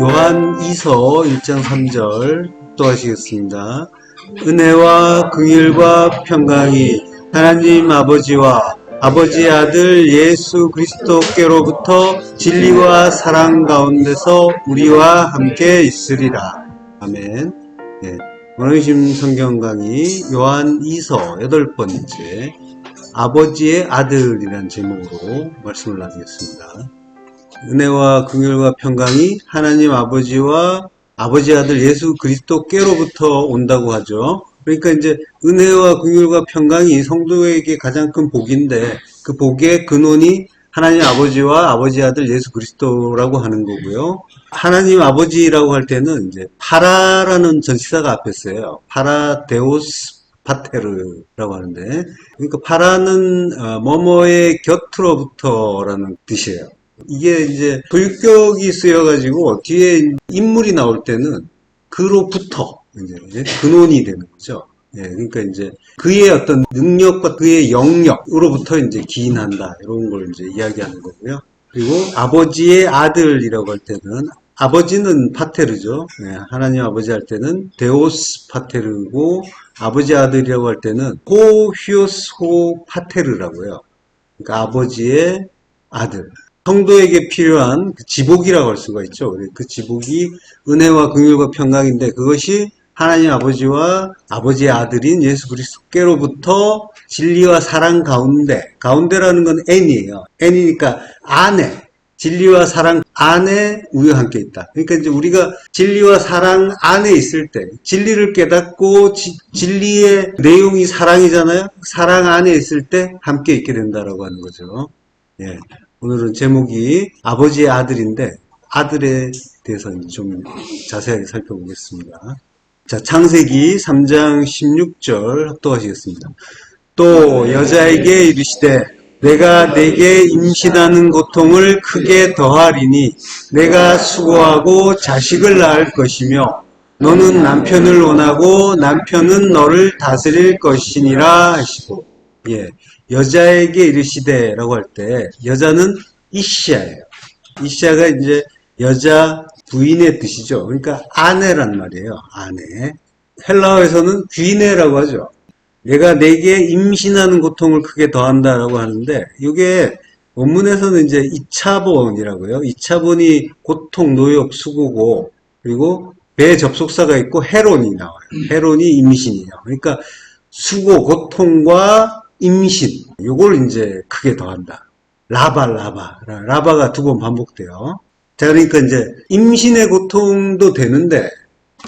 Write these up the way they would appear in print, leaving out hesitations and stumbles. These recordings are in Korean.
요한 2서 1장 3절 또 하시겠습니다. 은혜와 긍휼과 평강이 하나님 아버지와 아버지의 아들 예수 그리스도께로부터 진리와 사랑 가운데서 우리와 함께 있으리라. 아멘. 네, 오늘 성경 강의 요한 2서 8번째 아버지의 아들이라는 제목으로 말씀을 나누겠습니다. 은혜와 긍휼과 평강이 하나님 아버지와 아버지 아들 예수 그리스도께로부터 온다고 하죠. 그러니까 이제 은혜와 긍휼과 평강이 성도에게 가장 큰 복인데 그 복의 근원이 하나님 아버지와 아버지 아들 예수 그리스도라고 하는 거고요. 하나님 아버지라고 할 때는 이제 파라라는 전치사가 앞에 있어요. 파라데오스 파테르라고 하는데, 그러니까 파라는 뭐뭐의 곁으로부터라는 뜻이에요. 이게 이제 불격이 쓰여가지고 뒤에 인물이 나올 때는 그로부터 이제 근원이 되는 거죠. 예, 그러니까 이제 그의 어떤 능력과 그의 영역으로부터 이제 기인한다 이런 걸 이제 이야기하는 거고요. 그리고 아버지의 아들이라고 할 때는 아버지는 파테르죠. 예, 하나님 아버지 할 때는 데오스 파테르고 아버지 아들이라고 할 때는 호휘오스호 파테르라고요. 그러니까 아버지의 아들. 성도에게 필요한 그 지복이라고 할 수가 있죠. 그 지복이 은혜와 긍휼과 평강인데 그것이 하나님 아버지와 아버지의 아들인 예수 그리스도께로부터 진리와 사랑 가운데라는 건 N이에요. N이니까 안에, 진리와 사랑 안에 우리와 함께 있다. 그러니까 이제 우리가 진리와 사랑 안에 있을 때 진리를 깨닫고 진리의 내용이 사랑이잖아요. 사랑 안에 있을 때 함께 있게 된다라고 하는 거죠. 예. 오늘은 제목이 아버지의 아들인데 아들에 대해서 좀 자세하게 살펴보겠습니다. 자, 창세기 3장 16절 합독하시겠습니다. 또 여자에게 이르시되 내가 네게 임신하는 고통을 크게 더하리니 내가 수고하고 자식을 낳을 것이며 너는 남편을 원하고 남편은 너를 다스릴 것이니라 하시고, 예, 여자에게 이르시되 라고 할 때 여자는 이시아예요. 이시아가 이제 여자 부인의 뜻이죠. 그러니까 아내란 말이에요. 아내. 헬라어에서는 귀내라고 하죠. 내가 내게 임신하는 고통을 크게 더한다라고 하는데 이게 원문에서는 이제 이차본이라고요. 이차본이 고통, 노역, 수고고 그리고 배 접속사가 있고 헤론이 나와요. 헤론이 임신이에요. 그러니까 수고, 고통과 임신 요걸 이제 크게 더한다. 라바가 두 번 반복돼요. 자, 그러니까 이제 임신의 고통도 되는데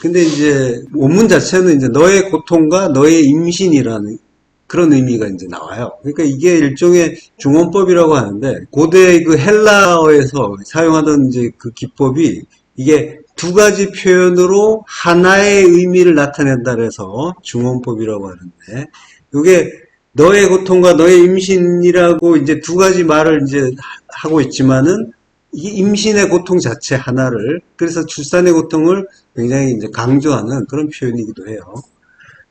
근데 이제 원문 자체는 이제 너의 고통과 너의 임신이라는 그런 의미가 이제 나와요. 그러니까 이게 일종의 중원법이라고 하는데 고대 그 헬라어에서 사용하던 이제 그 기법이 이게 두 가지 표현으로 하나의 의미를 나타낸다 그래서 중원법이라고 하는데 이게 너의 고통과 너의 임신이라고 이제 두 가지 말을 이제 하고 있지만은 이 임신의 고통 자체 하나를 그래서 출산의 고통을 굉장히 이제 강조하는 그런 표현이기도 해요.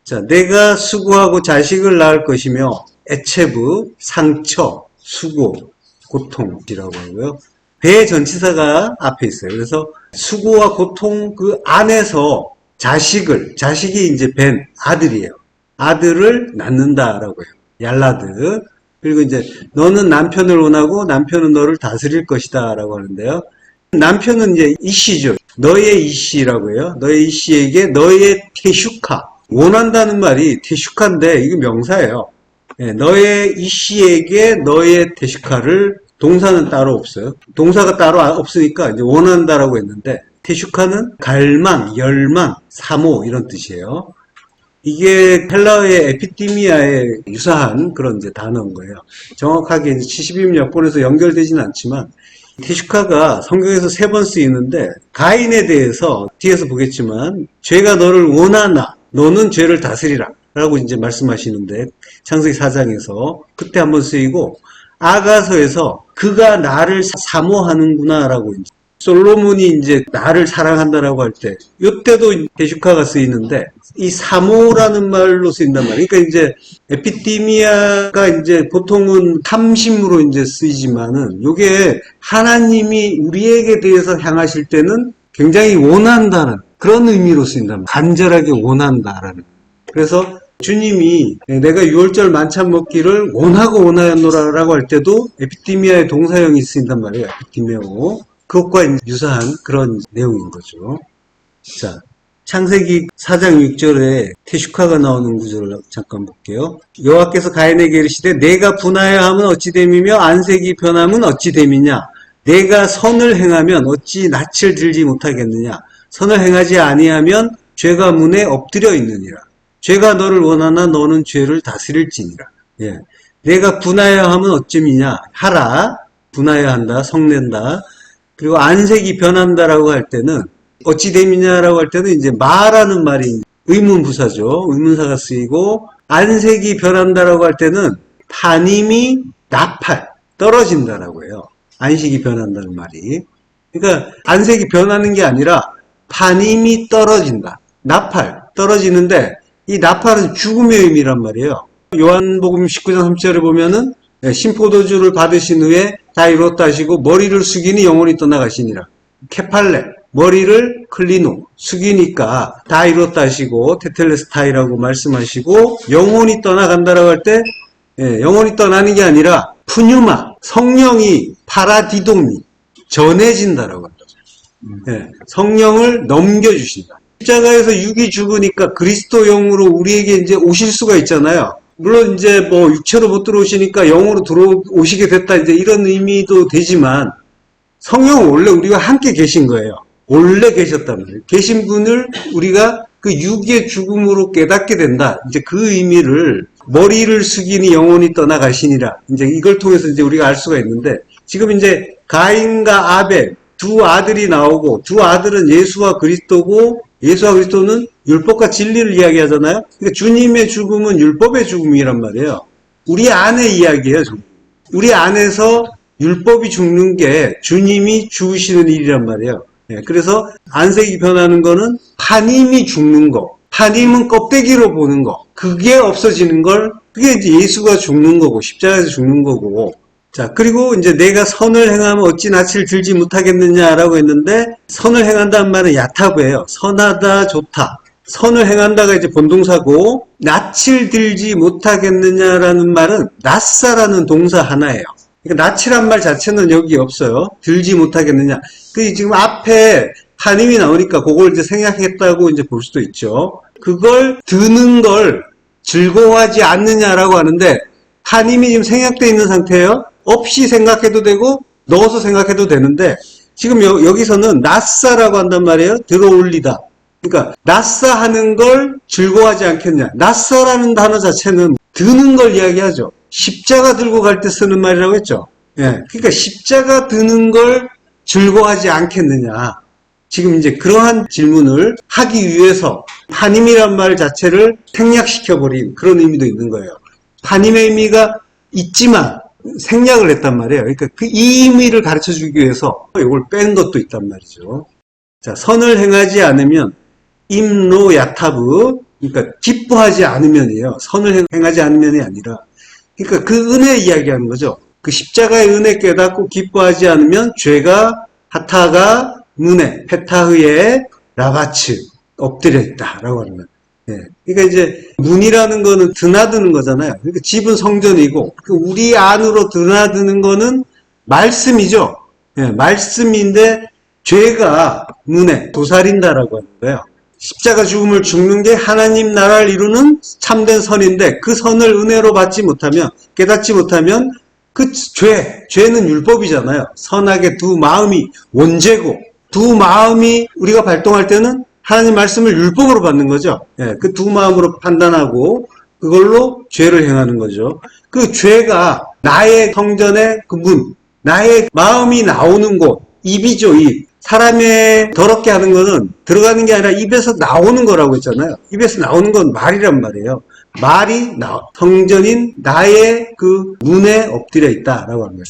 자, 내가 수고하고 자식을 낳을 것이며 에체브, 상처, 수고, 고통이라고 하고요. 배 전치사가 앞에 있어요. 그래서 수고와 고통 그 안에서 자식이 이제 벤 아들이에요. 아들을 낳는다라고 해요. 얄라드. 그리고 이제 너는 남편을 원하고 남편은 너를 다스릴 것이다 라고 하는데요. 남편은 이제 이씨죠. 너의 이씨라고 해요. 너의 이씨에게 너의 테슈카. 원한다는 말이 테슈카인데 이게 명사예요. 네, 너의 이씨에게 너의 테슈카를 동사는 따로 없어요. 동사가 따로 없으니까 이제 원한다라고 했는데 테슈카는 갈망, 열망, 사모 이런 뜻이에요. 이게 헬라어의 에피티미아에 유사한 그런 이제 단어인 거예요. 정확하게 이제 70임 여권에서 연결되지는 않지만 테슈카가 성경에서 3번 쓰이는데 가인에 대해서 뒤에서 보겠지만 죄가 너를 원하나 너는 죄를 다스리라 라고 이제 말씀하시는데 창세기 4장에서 그때 한번 쓰이고 아가서에서 그가 나를 사모하는구나 라고 이제 솔로몬이 이제 나를 사랑한다라고 할 때, 이때도 테슈카가 쓰이는데, 이 사모라는 말로 쓰인단 말이에요. 그러니까 이제 에피티미아가 이제 보통은 탐심으로 이제 쓰이지만은, 요게 하나님이 우리에게 대해서 향하실 때는 굉장히 원한다는 그런 의미로 쓰인다. 간절하게 원한다라는. 그래서 주님이 내가 유월절 만찬 먹기를 원하고 원하였노라라고 할 때도 에피티미아의 동사형이 쓰인단 말이에요. 에피티미아고. 그것과 유사한 그런 내용인 거죠. 자, 창세기 4장 6절에 테슈카가 나오는 구절을 잠깐 볼게요. 여호와께서 가인에게 이르시되 내가 분하여 하면 어찌 됨이며 안색이 변하면 어찌 됨이냐. 내가 선을 행하면 어찌 낯을 들지 못하겠느냐. 선을 행하지 아니하면 죄가 문에 엎드려 있느니라. 죄가 너를 원하나 너는 죄를 다스릴지니라. 예. 내가 분하여 하면 어찌미냐. 하라. 분하여 한다. 성낸다. 그리고 안색이 변한다라고 할 때는 어찌 됨이냐라고 할 때는 이제 마라는 말이 의문부사죠. 의문사가 쓰이고 안색이 변한다라고 할 때는 파님이 나팔 떨어진다라고 해요. 안식이 변한다는 말이. 그러니까 안색이 변하는 게 아니라 파님이 떨어진다. 나팔 떨어지는데 이 나팔은 죽음의 의미란 말이에요. 요한복음 19장 3절에 보면은 신포도주를 받으신 후에 다 이뤘다 하시고 머리를 숙이니 영혼이 떠나가시니라. 케팔레 머리를 클리노 숙이니까 다 이뤘다 하시고 테텔레스타이라고 말씀하시고 영혼이 떠나간다라고 할 때 영혼이 떠나는 게 아니라 푸뉴마 성령이 파라디도미 전해진다라고 합니다. 성령을 넘겨주신다. 십자가에서 육이 죽으니까 그리스도 영으로 우리에게 이제 오실 수가 있잖아요. 물론 이제 뭐 육체로 못 들어오시니까 영으로 들어오시게 됐다 이제 이런 의미도 되지만 성령은 원래 우리와 함께 계신 거예요. 원래 계셨단 말이에요. 계신 분을 우리가 그 육의 죽음으로 깨닫게 된다. 이제 그 의미를 머리를 숙이니 영혼이 떠나가시니라. 이제 이걸 통해서 이제 우리가 알 수가 있는데 지금 이제 가인과 아벨 두 아들이 나오고 두 아들은 예수와 그리스도고 예수와 그리스도는 율법과 진리를 이야기하잖아요. 그러니까 주님의 죽음은 율법의 죽음이란 말이에요. 우리 안의 이야기예요. 우리 안에서 율법이 죽는 게 주님이 죽으시는 일이란 말이에요. 그래서 안색이 변하는 거는 파님이 죽는 거, 파님은 껍데기로 보는 거, 그게 없어지는 걸, 그게 이제 예수가 죽는 거고 십자가에서 죽는 거고. 자, 그리고 이제 내가 선을 행하면 어찌 낯을 들지 못하겠느냐라고 했는데 선을 행한다는 말은 야타브예요. 선하다, 좋다. 선을 행한다가 이제 본동사고 낯을 들지 못하겠느냐라는 말은 낯사라는 동사 하나예요. 그러니까 낯이란 말 자체는 여기 없어요. 들지 못하겠느냐. 그 지금 앞에 파님이 나오니까 그걸 이제 생략했다고 이제 볼 수도 있죠. 그걸 드는 걸 즐거워하지 않느냐라고 하는데 파님이 지금 생략되어 있는 상태예요. 없이 생각해도 되고 넣어서 생각해도 되는데 지금 여기서는 낯사라고 한단 말이에요. 들어올리다. 그러니까 낯사하는 걸 즐거워하지 않겠냐. 낯사라는 단어 자체는 드는 걸 이야기하죠. 십자가 들고 갈 때 쓰는 말이라고 했죠. 예, 그러니까 십자가 드는 걸 즐거워하지 않겠느냐. 지금 이제 그러한 질문을 하기 위해서 파님이란 말 자체를 생략시켜버린 그런 의미도 있는 거예요. 파님의 의미가 있지만 생략을 했단 말이에요. 그러니까 이 의미를 가르쳐주기 위해서 이걸 뺀 것도 있단 말이죠. 자, 선을 행하지 않으면 임로 야타브, 그러니까 기뻐하지 않으면이에요. 선을 행하지 않으면이 아니라, 그러니까 그 은혜 이야기하는 거죠. 그 십자가의 은혜 깨닫고 기뻐하지 않으면 죄가 하타가 문에 페타흐에 라바츠 엎드려 있다라고 하는 거예요. 예. 그러니까 이제 문이라는 거는 드나드는 거잖아요. 그러니까 집은 성전이고 우리 안으로 드나드는 거는 말씀이죠. 예, 말씀인데 죄가 문에 도살인다라고 하는 거예요. 십자가 죽음을 죽는 게 하나님 나라를 이루는 참된 선인데 그 선을 은혜로 받지 못하면 깨닫지 못하면 그 죄는 율법이잖아요. 선악의 두 마음이 원죄고 두 마음이 우리가 발동할 때는 하나님 말씀을 율법으로 받는 거죠. 예, 그 두 마음으로 판단하고 그걸로 죄를 행하는 거죠. 그 죄가 나의 성전의 그 문, 나의 마음이 나오는 곳, 입이죠, 입. 사람의 더럽게 하는 거는 들어가는 게 아니라 입에서 나오는 거라고 했잖아요. 입에서 나오는 건 말이란 말이에요. 말이 성전인 나의 그 문에 엎드려 있다라고 하는 거예요.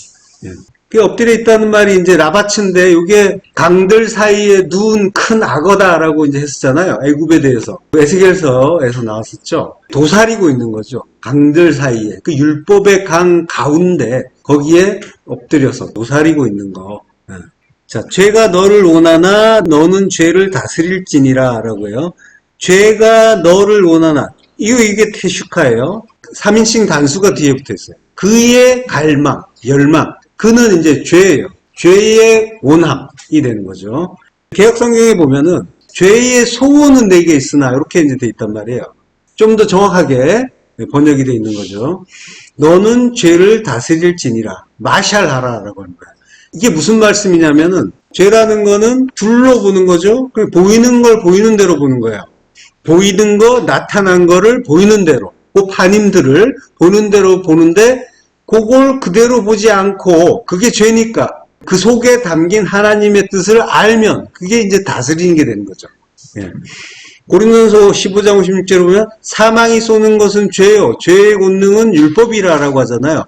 예. 그 엎드려 있다는 말이 이제 라바츠인데 이게 강들 사이에 누운 큰 악어다라고 이제 했었잖아요. 애굽에 대해서. 에스겔서에서 나왔었죠. 도사리고 있는 거죠. 강들 사이에. 그 율법의 강 가운데 거기에 엎드려서 도사리고 있는 거. 예. 자, 죄가 너를 원하나 너는 죄를 다스릴지니라 라고요. 죄가 너를 원하나. 이게 테슈카예요. 3인칭 단수가 뒤에 붙어 있어요. 그의 갈망, 열망. 그는 이제 죄예요. 죄의 원함이 되는 거죠. 개역 성경에 보면은 죄의 소원은 내게 있으나 이렇게 이제 돼 있단 말이에요. 좀 더 정확하게 번역이 돼 있는 거죠. 너는 죄를 다스릴지니라. 마샬하라라고 하는 거예요. 이게 무슨 말씀이냐면은 죄라는 거는 둘로 보는 거죠. 보이는 걸 보이는 대로 보는 거예요. 보이는 거, 나타난 거를 보이는 대로, 그 반임들을 보는 대로 보는데 그걸 그대로 보지 않고 그게 죄니까 그 속에 담긴 하나님의 뜻을 알면 그게 이제 다스리는 게 되는 거죠. 예. 고린도전서 15장 56절에 보면 사망이 쏘는 것은 죄요. 죄의 권능은 율법이라고 하잖아요.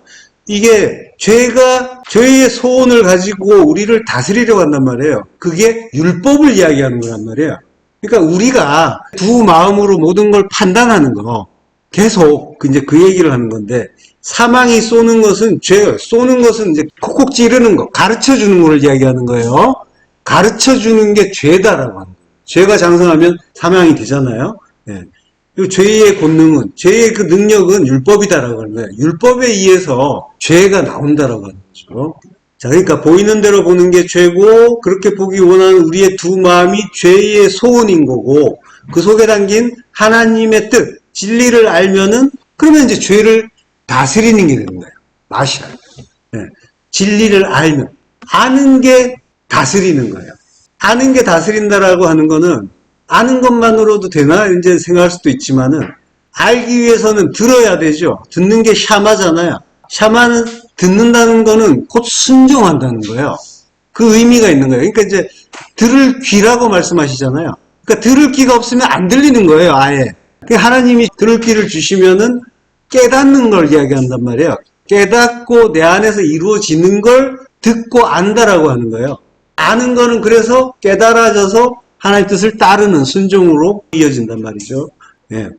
이게 죄가 죄의 소원을 가지고 우리를 다스리려고 한단 말이에요. 그게 율법을 이야기하는 거란 말이에요. 그러니까 우리가 두 마음으로 모든 걸 판단하는 거 계속 이제 그 얘기를 하는 건데 사망이 쏘는 것은 죄예요. 쏘는 것은 이제 콕콕 찌르는 거, 가르쳐 주는 걸 이야기하는 거예요. 가르쳐 주는 게 죄다라고 하는 거예요. 죄가 장성하면 사망이 되잖아요. 예. 죄의 권능은, 죄의 그 능력은 율법이다라고 하는 거예요. 율법에 의해서 죄가 나온다라고 하는 거죠. 자, 그러니까 보이는 대로 보는 게 죄고, 그렇게 보기 원하는 우리의 두 마음이 죄의 소원인 거고, 그 속에 담긴 하나님의 뜻, 진리를 알면은, 그러면 이제 죄를 다스리는 게 되는 거예요. 마샬. 예. 진리를 알면. 아는 게 다스리는 거예요. 아는 게 다스린다라고 하는 거는, 아는 것만으로도 되나? 이제 생각할 수도 있지만은, 알기 위해서는 들어야 되죠. 듣는 게 샤마잖아요. 샤마는 듣는다는 거는 곧 순종한다는 거예요. 그 의미가 있는 거예요. 그러니까 이제, 들을 귀라고 말씀하시잖아요. 그러니까 들을 귀가 없으면 안 들리는 거예요, 아예. 그러니까 하나님이 들을 귀를 주시면은 깨닫는 걸 이야기한단 말이에요. 깨닫고 내 안에서 이루어지는 걸 듣고 안다라고 하는 거예요. 아는 거는 그래서 깨달아져서 하나님의 뜻을 따르는 순종으로 이어진단 말이죠. 예.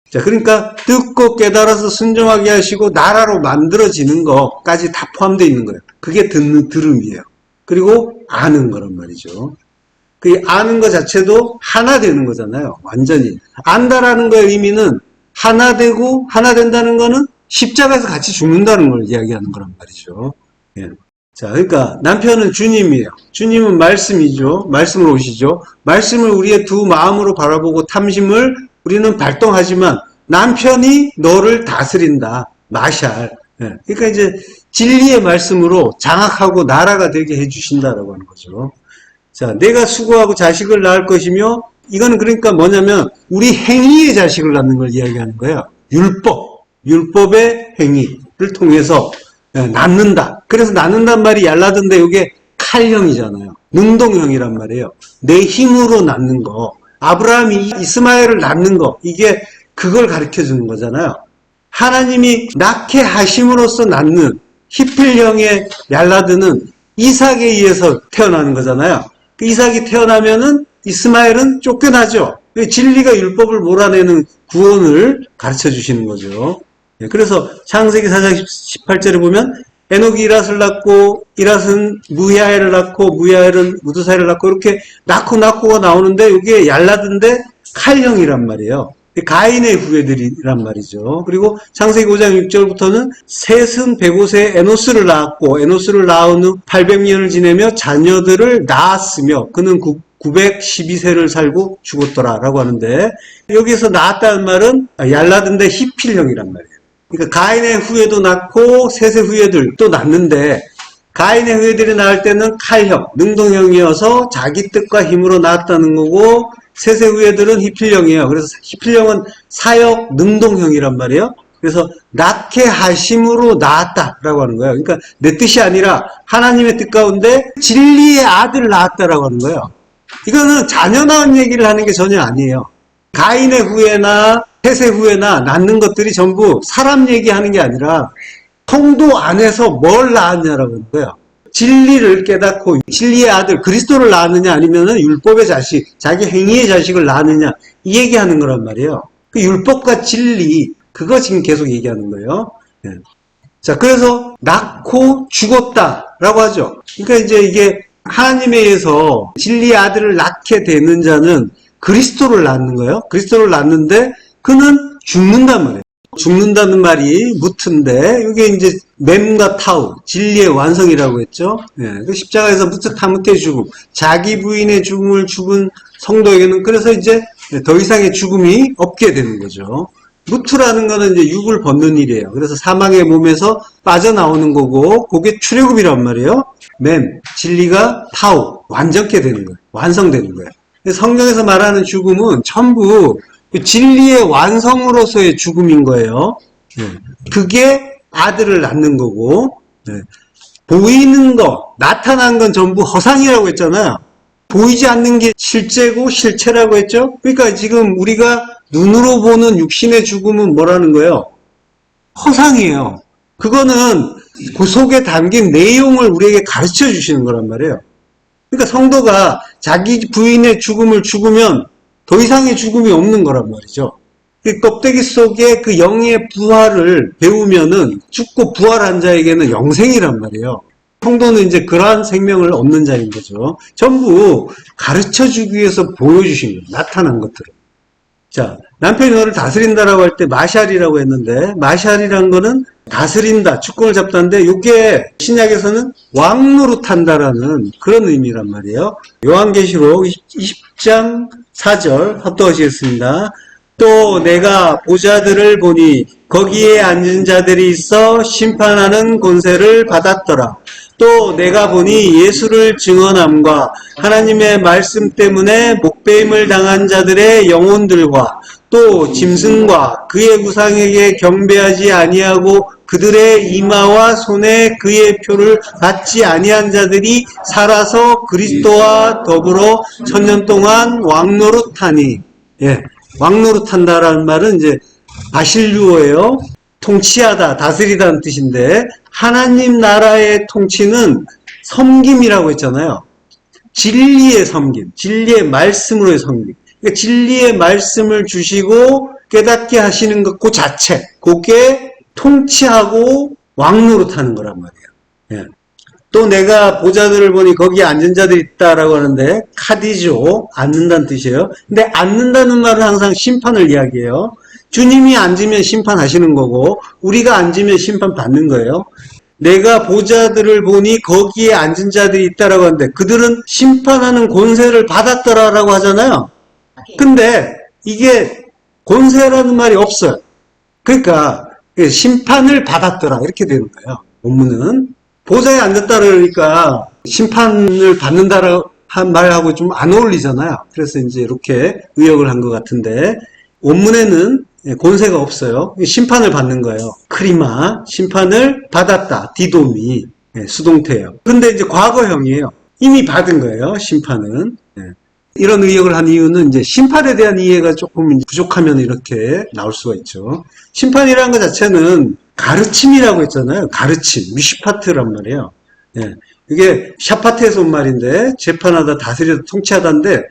자, 그러니까 듣고 깨달아서 순종하게 하시고 나라로 만들어지는 것까지 다 포함되어 있는 거예요. 그게 들음이에요. 그리고 아는 거란 말이죠. 그 아는 것 자체도 하나 되는 거잖아요. 완전히. 안다라는 거의 의미는 하나 되고 하나 된다는 거는 십자가에서 같이 죽는다는 걸 이야기하는 거란 말이죠. 예. 자, 그러니까 남편은 주님이에요. 주님은 말씀이죠. 말씀으로 오시죠. 말씀을 우리의 두 마음으로 바라보고 탐심을 우리는 발동하지만 남편이 너를 다스린다. 마샬. 예. 그러니까 이제 진리의 말씀으로 장악하고 나라가 되게 해주신다라고 하는 거죠. 자, 내가 수고하고 자식을 낳을 것이며 이거는 그러니까 뭐냐면 우리 행위의 자식을 낳는 걸 이야기하는 거예요. 율법의 행위를 통해서 낳는다. 그래서 낳는단 말이 얄라든데 이게 칼형이잖아요. 능동형이란 말이에요. 내 힘으로 낳는 거. 아브라함이 이스마엘을 낳는 거. 이게 그걸 가르쳐 주는 거잖아요. 하나님이 낳게 하심으로써 낳는 히필형의 얄라드는 이삭에 의해서 태어나는 거잖아요. 그 이삭이 태어나면은 이스마엘은 쫓겨나죠. 진리가 율법을 몰아내는 구원을 가르쳐 주시는 거죠. 그래서 창세기 4장 18절에 보면 에녹이 이랏을 낳고 이랏은 무야엘을 낳고 무야엘은 무드사엘을 낳고 이렇게 낳고가 나오는데 이게 얄라드인데 칼형이란 말이에요. 가인의 후예들이란 말이죠. 그리고 창세기 5장 6절부터는 셋은 105세에 에노스를 낳았고 에노스를 낳은 후 800년을 지내며 자녀들을 낳았으며 그는 912세를 살고 죽었더라 라고 하는데 여기서 낳았다는 말은 얄라드인데 히필형이란 말이에요. 그러니까 가인의 후예도 낳고 셋의 후예들도 낳는데 가인의 후예들이 낳을 때는 칼형, 능동형이어서 자기 뜻과 힘으로 낳았다는 거고 셋의 후예들은 히필형이에요. 그래서 히필형은 사역, 능동형이란 말이에요. 그래서 낳게 하심으로 낳았다라고 하는 거예요. 그러니까 내 뜻이 아니라 하나님의 뜻 가운데 진리의 아들을 낳았다라고 하는 거예요. 이거는 자녀 낳은 얘기를 하는 게 전혀 아니에요. 가인의 후예나 셋의 후예나 낳는 것들이 전부 사람 얘기하는 게 아니라 통도 안에서 뭘 낳았냐라고 하는 거예요. 진리를 깨닫고 진리의 아들 그리스도를 낳았느냐 아니면은 율법의 자식 자기 행위의 자식을 낳았느냐 이 얘기하는 거란 말이에요. 그 율법과 진리 그거 지금 계속 얘기하는 거예요. 자, 그래서 낳고 죽었다라고 하죠. 그러니까 이제 이게 하나님에 의해서 진리의 아들을 낳게 되는 자는 그리스도를 낳는 거예요. 그리스도를 낳는데 그는 죽는단 말이에요. 죽는다는 말이 무트인데 이게 이제 mem과 타우, 진리의 완성이라고 했죠. 예, 십자가에서 무트타무트의 죽음, 자기 부인의 죽음을 죽은 성도에게는 그래서 이제 더 이상의 죽음이 없게 되는 거죠. 무트라는 거는 이제 육을 벗는 일이에요. 그래서 사망의 몸에서 빠져나오는 거고 그게 출애굽이란 말이에요. 진리가 타우, 완전케 되는 거예요. 완성되는 거예요. 성경에서 말하는 죽음은 전부 진리의 완성으로서의 죽음인 거예요. 그게 아들을 낳는 거고, 보이는 거, 나타난 건 전부 허상이라고 했잖아요. 보이지 않는 게 실제고 실체라고 했죠. 그러니까 지금 우리가 눈으로 보는 육신의 죽음은 뭐라는 거예요? 허상이에요. 그거는 그 속에 담긴 내용을 우리에게 가르쳐 주시는 거란 말이에요. 그러니까 성도가 자기 부인의 죽음을 죽으면 더 이상의 죽음이 없는 거란 말이죠. 그 껍데기 속에 그 영의 부활을 배우면은 죽고 부활한 자에게는 영생이란 말이에요. 성도는 이제 그러한 생명을 얻는 자인 거죠. 전부 가르쳐 주기 위해서 보여주신 거예요. 나타난 것들을. 자, 남편이 너를 다스린다라고 할 때 마샬이라고 했는데, 마샬이란 거는 다스린다, 주권을 잡다인데, 이게 신약에서는 왕노릇한다라는 그런 의미란 말이에요. 요한계시록 20장 4절 합독하시겠습니다. 또 내가 보좌들을 보니 거기에 앉은 자들이 있어 심판하는 권세를 받았더라. 또 내가 보니 예수를 증언함과 하나님의 말씀 때문에 목배임을 당한 자들의 영혼들과 또 짐승과 그의 우상에게 경배하지 아니하고 그들의 이마와 손에 그의 표를 받지 아니한 자들이 살아서 그리스도와 더불어 천년 동안 왕노릇하니. 예, 왕노릇한다라는 말은 이제 바실류어예요. 통치하다, 다스리다는 뜻인데 하나님 나라의 통치는 섬김이라고 했잖아요. 진리의 섬김, 진리의 말씀으로의 섬김. 그러니까 진리의 말씀을 주시고 깨닫게 하시는 것 그 자체, 그게 통치하고 왕노릇하는 거란 말이에요. 예. 또 내가 보좌들을 보니 거기에 앉은 자들이 있다라고 하는데 카디죠, 앉는다는 뜻이에요. 근데 앉는다는 말은 항상 심판을 이야기해요. 주님이 앉으면 심판하시는 거고 우리가 앉으면 심판받는 거예요. 내가 보좌들을 보니 거기에 앉은 자들이 있다라고 하는데 그들은 심판하는 권세를 받았더라라고 하잖아요. 근데 이게 권세라는 말이 없어요. 그러니까 심판을 받았더라 이렇게 되는 거예요. 본문은 보좌에 앉았다 그러니까 심판을 받는다라고 한 말하고 좀 안 어울리잖아요. 그래서 이제 이렇게 의역을 한 것 같은데 원문에는 권세가 없어요. 심판을 받는 거예요. 크리마, 심판을 받았다. 디도미, 수동태예요. 근데 이제 과거형이에요. 이미 받은 거예요. 심판은. 이런 의역을 한 이유는 이제 심판에 대한 이해가 조금 부족하면 이렇게 나올 수가 있죠. 심판이라는 것 자체는 가르침이라고 했잖아요. 가르침, 미슈파트란 말이에요. 이게 샤파트에서 온 말인데 재판하다, 다스리다, 통치하다인데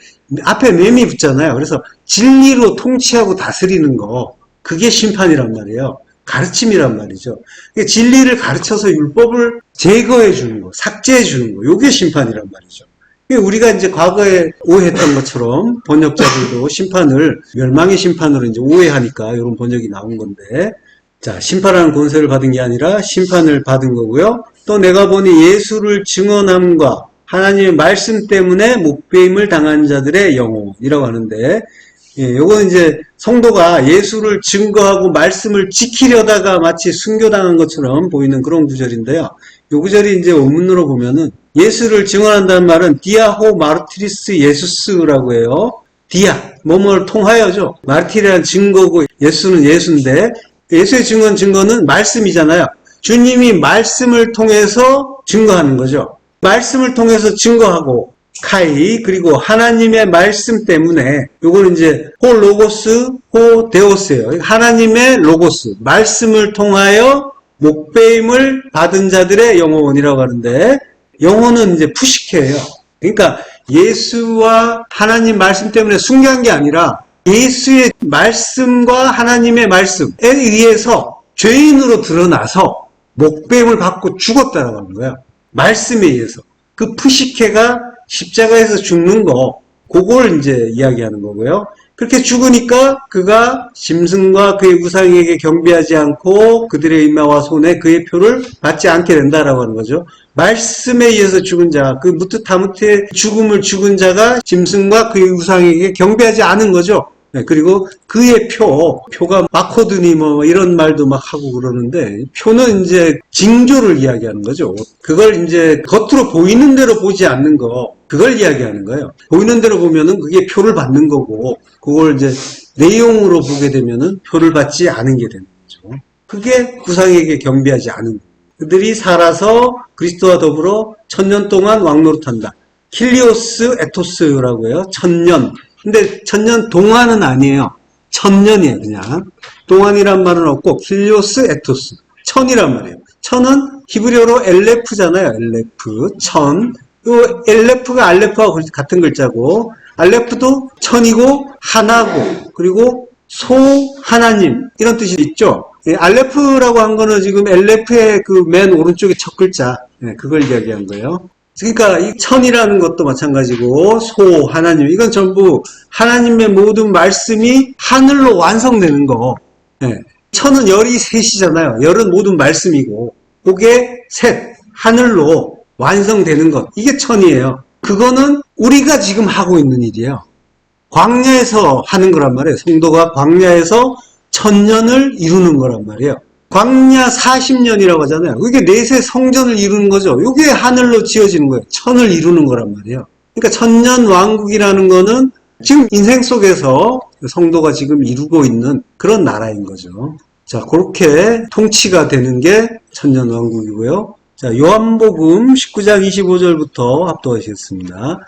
앞에 맴이 붙잖아요. 그래서 진리로 통치하고 다스리는 거, 그게 심판이란 말이에요. 가르침이란 말이죠. 진리를 가르쳐서 율법을 제거해 주는 거, 삭제해 주는 거, 이게 심판이란 말이죠. 우리가 이제 과거에 오해했던 것처럼 번역자들도 심판을 멸망의 심판으로 이제 오해하니까 이런 번역이 나온 건데, 자, 심판하는 권세를 받은 게 아니라 심판을 받은 거고요. 또 내가 보니 예수를 증언함과 하나님의 말씀 때문에 목배임을 당한 자들의 영혼이라고 하는데, 요건 이제 성도가 예수를 증거하고 말씀을 지키려다가 마치 순교당한 것처럼 보이는 그런 구절인데요. 요 구절이 이제 원문으로 보면은 예수를 증언한다는 말은 디아호 마르티리스 예수스라고 해요. 디아, 뭐뭐를 통하여죠. 마르티리라는 증거고 예수는 예수인데 예수의 증거는 말씀이잖아요. 주님이 말씀을 통해서 증거하는 거죠. 말씀을 통해서 증거하고 카이, 그리고 하나님의 말씀 때문에 요거는 이제 호 로고스, 호 데오스예요. 하나님의 로고스, 말씀을 통하여 목배임을 받은 자들의 영혼이라고 하는데 영혼은 이제 푸시케예요. 그러니까 예수와 하나님 말씀 때문에 순교한 게 아니라 예수의 말씀과 하나님의 말씀에 의해서 죄인으로 드러나서 목배임을 받고 죽었다라고 하는 거예요. 말씀에 의해서. 그 푸시케가 십자가에서 죽는 거, 그걸 이제 이야기하는 거고요. 그렇게 죽으니까 그가 짐승과 그의 우상에게 경배하지 않고 그들의 인마와 손에 그의 표를 받지 않게 된다라고 하는 거죠. 말씀에 의해서 죽은 자, 그 무트타무트의 죽음을 죽은 자가 짐승과 그의 우상에게 경배하지 않은 거죠. 네, 그리고 그의 표가 마코드니 뭐 이런 말도 막 하고 그러는데, 표는 이제 징조를 이야기하는 거죠. 그걸 이제 겉으로 보이는 대로 보지 않는 거, 그걸 이야기하는 거예요. 보이는 대로 보면은 그게 표를 받는 거고, 그걸 이제 내용으로 보게 되면은 표를 받지 않은 게 되는 거죠. 그게 우상에게 경배하지 않은 거. 그들이 살아서 그리스도와 더불어 1000년 동안 왕노릇한다. 킬리오스 에토스라고 해요. 1000년. 근데 1000년 동안은 아니에요. 1000년이에요, 그냥. 동안이란 말은 없고, 킬리오스 에토스. 1000이란 말이에요. 1000은 히브리어로 엘레프잖아요. 엘레프. 1000. 요 엘레프가 알레프와 같은 글자고, 알레프도 1000이고, 하나고, 그리고 소 하나님. 이런 뜻이 있죠. 알레프라고 한 거는 지금 엘레프의 그 맨 오른쪽에 첫 글자. 그걸 이야기한 거예요. 그러니까 이 1000이라는 것도 마찬가지고, 소, 하나님, 이건 전부 하나님의 모든 말씀이 하늘로 완성되는 거. 1000은 열이 셋이잖아요. 열은 모든 말씀이고, 그게 셋, 하늘로 완성되는 것. 이게 1000이에요. 그거는 우리가 지금 하고 있는 일이에요. 광야에서 하는 거란 말이에요. 성도가 광야에서 1000년을 이루는 거란 말이에요. 광야 40년이라고 하잖아요. 이게 넷의 성전을 이루는 거죠. 이게 하늘로 지어지는 거예요. 1000을 이루는 거란 말이에요. 그러니까 1000년 왕국이라는 거는 지금 인생 속에서 성도가 지금 이루고 있는 그런 나라인 거죠. 자, 그렇게 통치가 되는 게 1000년 왕국이고요. 자, 요한복음 19장 25절부터 합독하시겠습니다.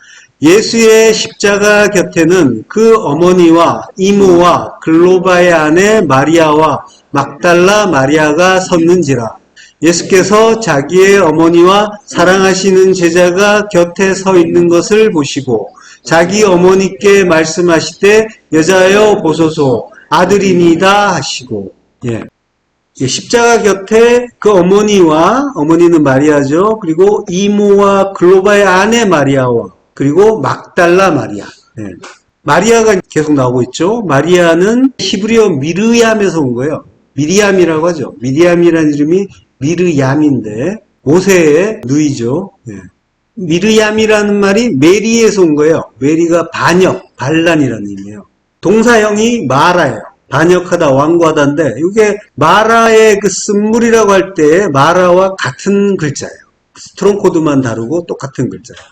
예수의 십자가 곁에는 그 어머니와 이모와 글로바의 아내 마리아와 막달라 마리아가 섰는지라. 예수께서 자기의 어머니와 사랑하시는 제자가 곁에 서 있는 것을 보시고 자기 어머니께 말씀하시되 여자여 보소서 아들이니다 하시고. 십자가 곁에 그 어머니는 마리아죠. 그리고 이모와 글로바의 아내 마리아와 그리고 막달라 마리아. 마리아가 계속 나오고 있죠. 마리아는 히브리어 미르얌에서 온 거예요. 미리암이라고 하죠. 미리암이라는 이름이 미르얌인데 모세의 누이죠. 미르얌이라는 말이 메리에서 온 거예요. 메리가 반역, 반란이라는 의미예요. 동사형이 마라예요. 반역하다, 완고하다인데 이게 마라의 그 쓴물이라고 할 때 마라와 같은 글자예요. 스트롱 코드만 다르고 똑같은 글자예요.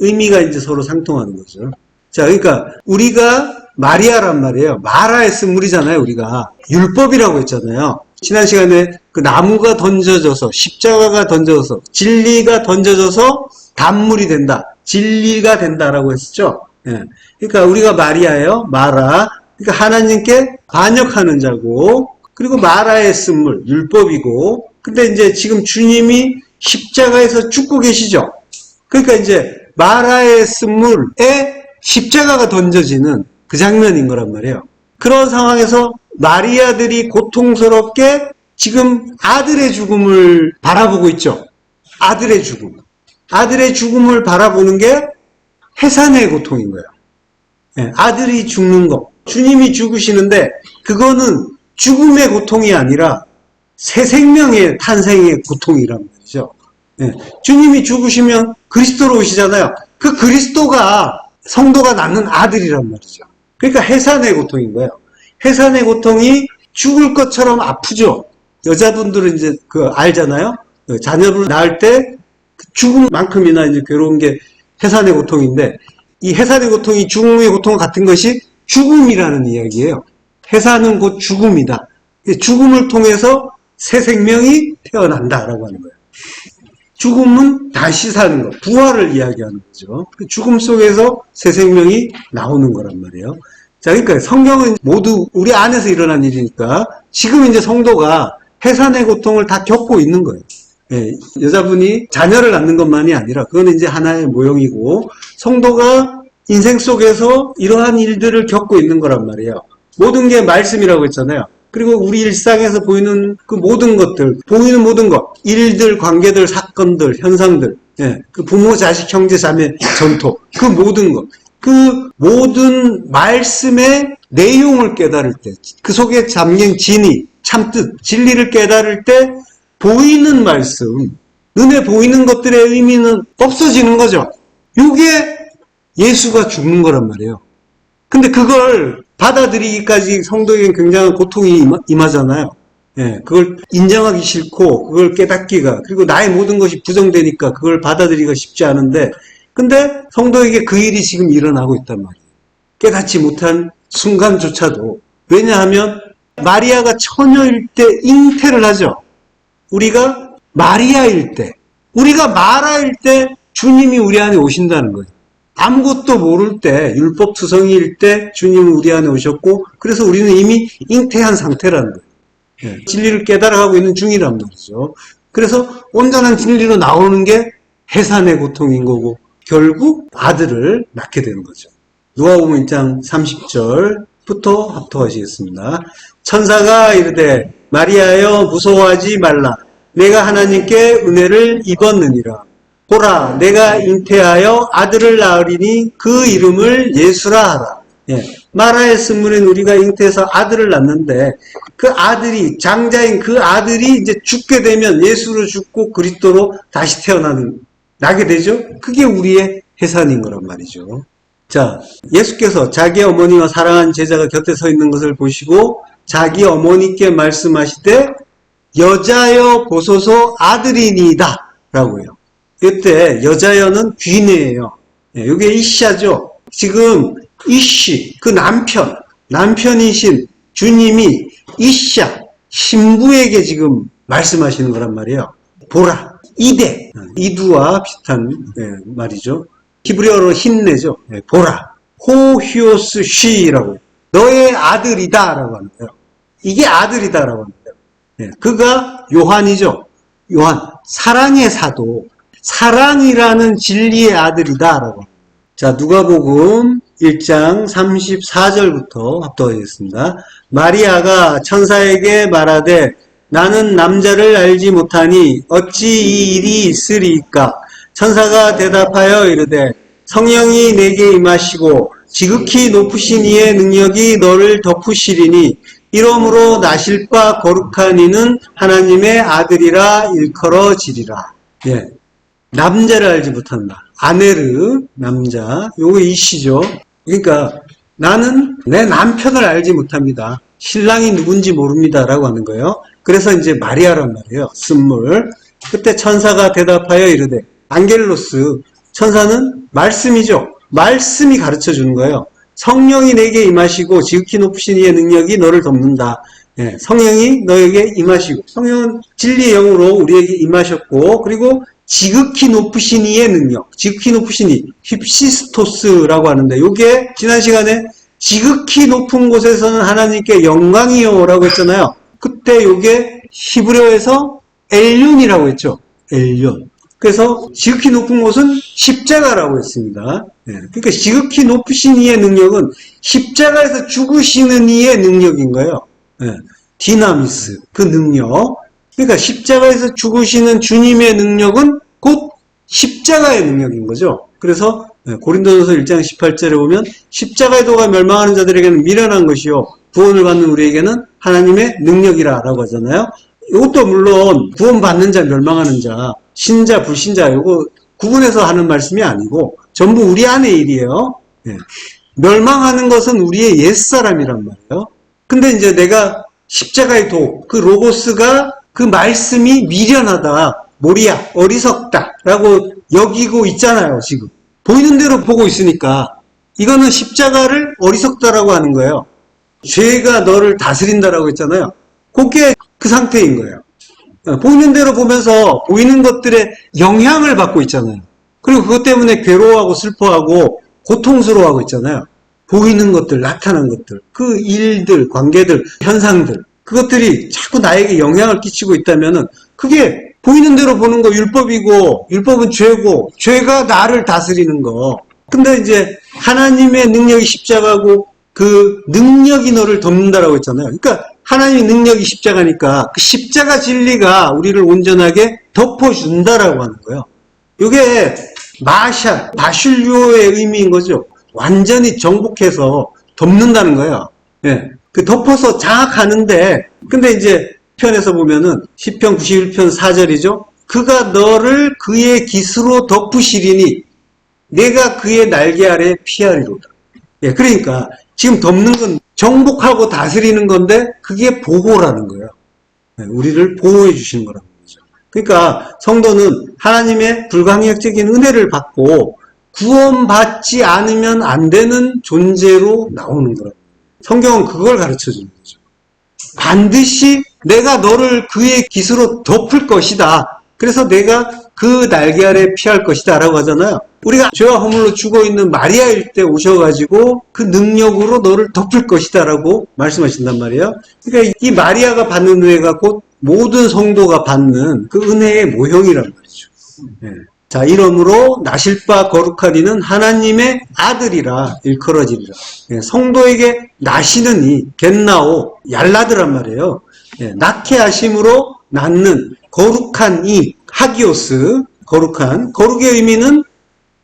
의미가 이제 서로 상통하는 거죠. 자, 그러니까 우리가 마리아란 말이에요. 마라의 쓴물이잖아요, 우리가. 율법이라고 했잖아요. 지난 시간에 그 나무가 던져져서, 십자가가 던져져서, 진리가 던져져서 단물이 된다. 진리가 된다라고 했었죠. 그러니까 우리가 마리아예요. 마라. 그러니까 하나님께 반역하는 자고, 그리고 마라의 쓴물, 율법이고, 근데 이제 지금 주님이 십자가에서 죽고 계시죠. 그러니까 이제 마라의 쓴물에 십자가가 던져지는 그 장면인 거란 말이에요. 그런 상황에서 마리아들이 고통스럽게 지금 아들의 죽음을 바라보고 있죠. 아들의 죽음. 아들의 죽음을 바라보는 게 해산의 고통인 거예요. 아들이 죽는 거. 주님이 죽으시는데 그거는 죽음의 고통이 아니라 새 생명의 탄생의 고통이란 말이죠. 주님이 죽으시면 그리스도로 오시잖아요. 그 그리스도가 성도가 낳는 아들이란 말이죠. 그러니까 해산의 고통인 거예요. 해산의 고통이 죽을 것처럼 아프죠. 여자분들은 이제 알잖아요. 자녀를 낳을 때 죽음만큼이나 이제 괴로운 게 해산의 고통인데 이 해산의 고통이 죽음의 고통과 같은 것이 죽음이라는 이야기예요. 해산은 곧 죽음이다. 죽음을 통해서 새 생명이 태어난다라고 하는 거예요. 죽음은 다시 사는 것, 부활을 이야기하는 거죠. 죽음 속에서 새 생명이 나오는 거란 말이에요. 자, 그러니까 성경은 모두 우리 안에서 일어난 일이니까 지금 이제 성도가 해산의 고통을 다 겪고 있는 거예요. 여자분이 자녀를 낳는 것만이 아니라 그건 이제 하나의 모형이고 성도가 인생 속에서 이러한 일들을 겪고 있는 거란 말이에요. 모든 게 말씀이라고 했잖아요. 그리고 우리 일상에서 보이는 그 모든 것들, 보이는 모든 것, 일들, 관계들, 사건들, 현상들, 예, 그 부모, 자식, 형제, 자매, 전토. 그 모든 것. 그 모든 말씀의 내용을 깨달을 때, 그 속에 담긴 진리, 참뜻, 진리를 깨달을 때 보이는 말씀, 눈에 보이는 것들의 의미는 없어지는 거죠. 이게 예수가 죽는 거란 말이에요. 근데 그걸 받아들이기까지 성도에게는 굉장한 고통이 임하잖아요. 예, 그걸 인정하기 싫고, 그걸 깨닫기가, 그리고 나의 모든 것이 부정되니까 그걸 받아들이기가 쉽지 않은데, 근데 성도에게 그 일이 지금 일어나고 있단 말이에요. 깨닫지 못한 순간조차도. 왜냐하면, 마리아가 처녀일 때 잉태를 하죠. 우리가 마리아일 때, 우리가 마라일 때 주님이 우리 안에 오신다는 거예요. 아무것도 모를 때, 율법투성이일 때 주님은 우리 안에 오셨고, 그래서 우리는 이미 잉태한 상태라는 거예요. 예, 진리를 깨달아가고 있는 중이란 말이죠. 그래서 온전한 진리로 나오는 게 해산의 고통인 거고, 결국 아들을 낳게 되는 거죠. 누가복음 1장 30절부터 합독하시겠습니다. 천사가 이르되 마리아여 무서워하지 말라. 내가 하나님께 은혜를 입었느니라. 보라, 내가 잉태하여 아들을 낳으리니 그 이름을 예수라 하라. 예, 마라의 쓴물은 우리가 잉태해서 아들을 낳는데 그 아들이, 장자인 그 아들이 이제 죽게 되면 예수로 죽고 그리스도로 다시 나게 되죠. 그게 우리의 해산인 거란 말이죠. 자, 예수께서 자기 어머니와 사랑하는 제자가 곁에 서 있는 것을 보시고 자기 어머니께 말씀하시되 여자여 보소서 아들이니이다 라고요. 이때 여자여는 귀네예요. 이게 이샤죠. 지금 이씨, 그 남편이신 주님이 이샤, 신부에게 지금 말씀하시는 거란 말이에요. 보라, 이데, 이두와 비슷한 말이죠. 히브리어로 힘내죠. 보라, 호히오스 쉬라고, 너의 아들이다 라고 하는 거예요. 이게 아들이다 라고 하는 거예요. 그가 요한이죠. 요한, 사랑의 사도, 사랑이라는 진리의 아들이다 라고. 자, 누가복음 1장 34절부터 합독하겠습니다. 마리아가 천사에게 말하되 나는 남자를 알지 못하니 어찌 이 일이 있으리이까? 천사가 대답하여 이르되 성령이 내게 임하시고 지극히 높으신 이의 능력이 너를 덮으시리니 이러므로 나실바 거룩한 이는 하나님의 아들이라 일컬어지리라. 예, 남자를 알지 못한다. 아네르, 남자, 요거 이시죠. 그러니까 나는 내 남편을 알지 못합니다. 신랑이 누군지 모릅니다 라고 하는 거예요. 그래서 이제 마리아란 말이에요. 쓴물. 그때 천사가 대답하여 이르되, 안겔로스, 천사는 말씀이죠. 말씀이 가르쳐 주는 거예요. 성령이 내게 임하시고 지극히 높으신 이의 능력이 너를 덮는다. 예, 성령이 너에게 임하시고, 성령은 진리의 영으로 우리에게 임하셨고, 그리고 지극히 높으신 이의 능력, 지극히 높으신 이, 휩시스토스라고 하는데, 이게 지난 시간에 지극히 높은 곳에서는 하나님께 영광이요 라고 했잖아요. 그때 이게 히브리어에서 엘륜이라고 했죠. 엘륜. 그래서 지극히 높은 곳은 십자가라고 했습니다. 그러니까 지극히 높으신 이의 능력은 십자가에서 죽으시는 이의 능력인 거예요. 디나미스, 그 능력. 그러니까 십자가에서 죽으시는 주님의 능력은 곧 십자가의 능력인 거죠. 그래서 고린도전서 1장 18절에 보면 십자가의 도가 멸망하는 자들에게는 미련한 것이요 구원을 받는 우리에게는 하나님의 능력이라 라고 하잖아요. 이것도 물론 구원받는 자, 멸망하는 자, 신자, 불신자 이거 구분해서 하는 말씀이 아니고 전부 우리 안의 일이에요. 멸망하는 것은 우리의 옛사람이란 말이에요. 근데 이제 내가 십자가의 도, 그 로고스가 그 말씀이 미련하다, 모리야, 어리석다 라고 여기고 있잖아요. 지금 보이는 대로 보고 있으니까 이거는 십자가를 어리석다라고 하는 거예요. 죄가 너를 다스린다라고 했잖아요. 그게 그 상태인 거예요. 보이는 대로 보면서 보이는 것들의 영향을 받고 있잖아요. 그리고 그것 때문에 괴로워하고 슬퍼하고 고통스러워하고 있잖아요. 보이는 것들, 나타난 것들, 그 일들, 관계들, 현상들, 그것들이 자꾸 나에게 영향을 끼치고 있다면은 그게 보이는 대로 보는 거 율법이고, 율법은 죄고, 죄가 나를 다스리는 거. 근데 이제 하나님의 능력이 십자가고 그 능력이 너를 덮는다라고 했잖아요. 그러니까 하나님의 능력이 십자가니까 그 십자가 진리가 우리를 온전하게 덮어준다라고 하는 거예요. 이게 마슐류의 의미인 거죠. 완전히 정복해서 덮는다는 거예요. 예. 그 덮어서 장악하는데, 근데 이제 편에서 보면은 시편 91편 4절이죠. 그가 너를 그의 깃으로 덮으시리니 내가 그의 날개 아래 피하리로다. 예, 그러니까 지금 덮는 건 정복하고 다스리는 건데 그게 보호라는 거예요. 예, 우리를 보호해 주시는 거라는 거죠. 그러니까 성도는 하나님의 불강력적인 은혜를 받고 구원받지 않으면 안 되는 존재로 나오는 거라고. 성경은 그걸 가르쳐 주는 거죠. 반드시 내가 너를 그의 깃으로 덮을 것이다. 그래서 내가 그 날개 아래 피할 것이다 라고 하잖아요. 우리가 죄와 허물로 죽어 있는 마리아일 때 오셔가지고 그 능력으로 너를 덮을 것이다 라고 말씀하신단 말이에요. 그러니까 이 마리아가 받는 은혜가 곧 모든 성도가 받는 그 은혜의 모형이란 말이죠. 네. 자, 이러므로 나실 바 거룩한 이는 하나님의 아들이라 일컬어지리라. 네, 성도에게 나시는 이, 겟나오, 얄라드란 말이에요. 네, 낳게 하심으로 낳는 거룩한 이, 하기오스, 거룩의 의미는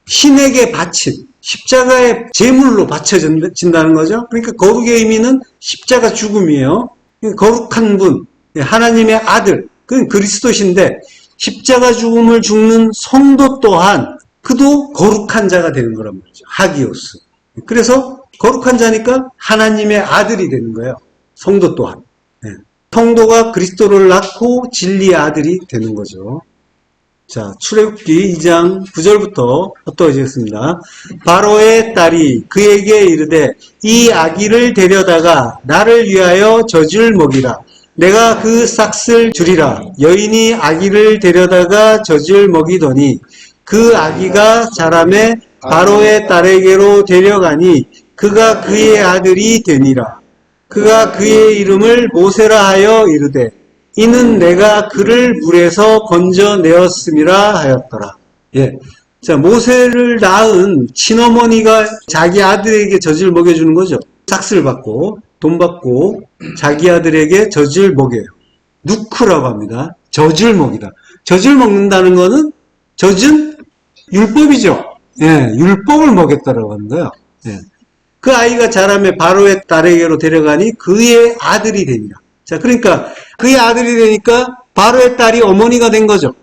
신에게 바친, 십자가의 제물로 바쳐진다는 거죠. 그러니까 거룩의 의미는 십자가 죽음이에요. 거룩한 분, 하나님의 아들, 그건 그리스도신데 십자가 죽음을 죽는 성도 또한 그도 거룩한 자가 되는 거란 말이죠. 하기오스. 그래서 거룩한 자니까 하나님의 아들이 되는 거예요. 성도 또한. 성도가 그리스도를 낳고 진리의 아들이 되는 거죠. 자, 출애굽기 2장 9절부터 어떠하시겠습니다. 바로의 딸이 그에게 이르되 이 아기를 데려다가 나를 위하여 젖을 먹이라. 내가 그 싹을 주리라. 여인이 아기를 데려다가 젖을 먹이더니 그 아기가 자라매 바로의 딸에게로 데려가니 그가 그의 아들이 되니라. 그가 그의 이름을 모세라 하여 이르되 이는 내가 그를 물에서 건져내었음이라 하였더라. 예. 자, 모세를 낳은 친어머니가 자기 아들에게 젖을 먹여주는 거죠. 싹을 받고 돈 받고 자기 아들에게 젖을 먹여요. 누크라고 합니다. 젖을 먹이다. 젖을 먹는다는 거는 젖은 율법이죠. 예, 율법을 먹였다라고 하는 거예요. 예. 그 아이가 자라매 바로의 딸에게로 데려가니 그의 아들이 되니라. 자, 그러니까 그의 아들이 되니까 바로의 딸이 어머니가 된 거죠.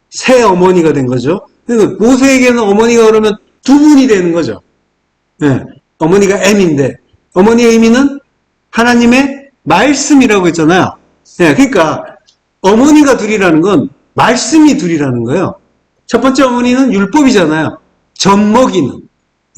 새 어머니가 된 거죠. 그러니까 모세에게는 어머니가 그러면 두 분이 되는 거죠. 예, 어머니가 M인데 어머니의 의미는 하나님의 말씀이라고 했잖아요. 예, 그러니까 어머니가 둘이라는 건 말씀이 둘이라는 거예요. 첫 번째 어머니는 율법이잖아요. 젖 먹이는,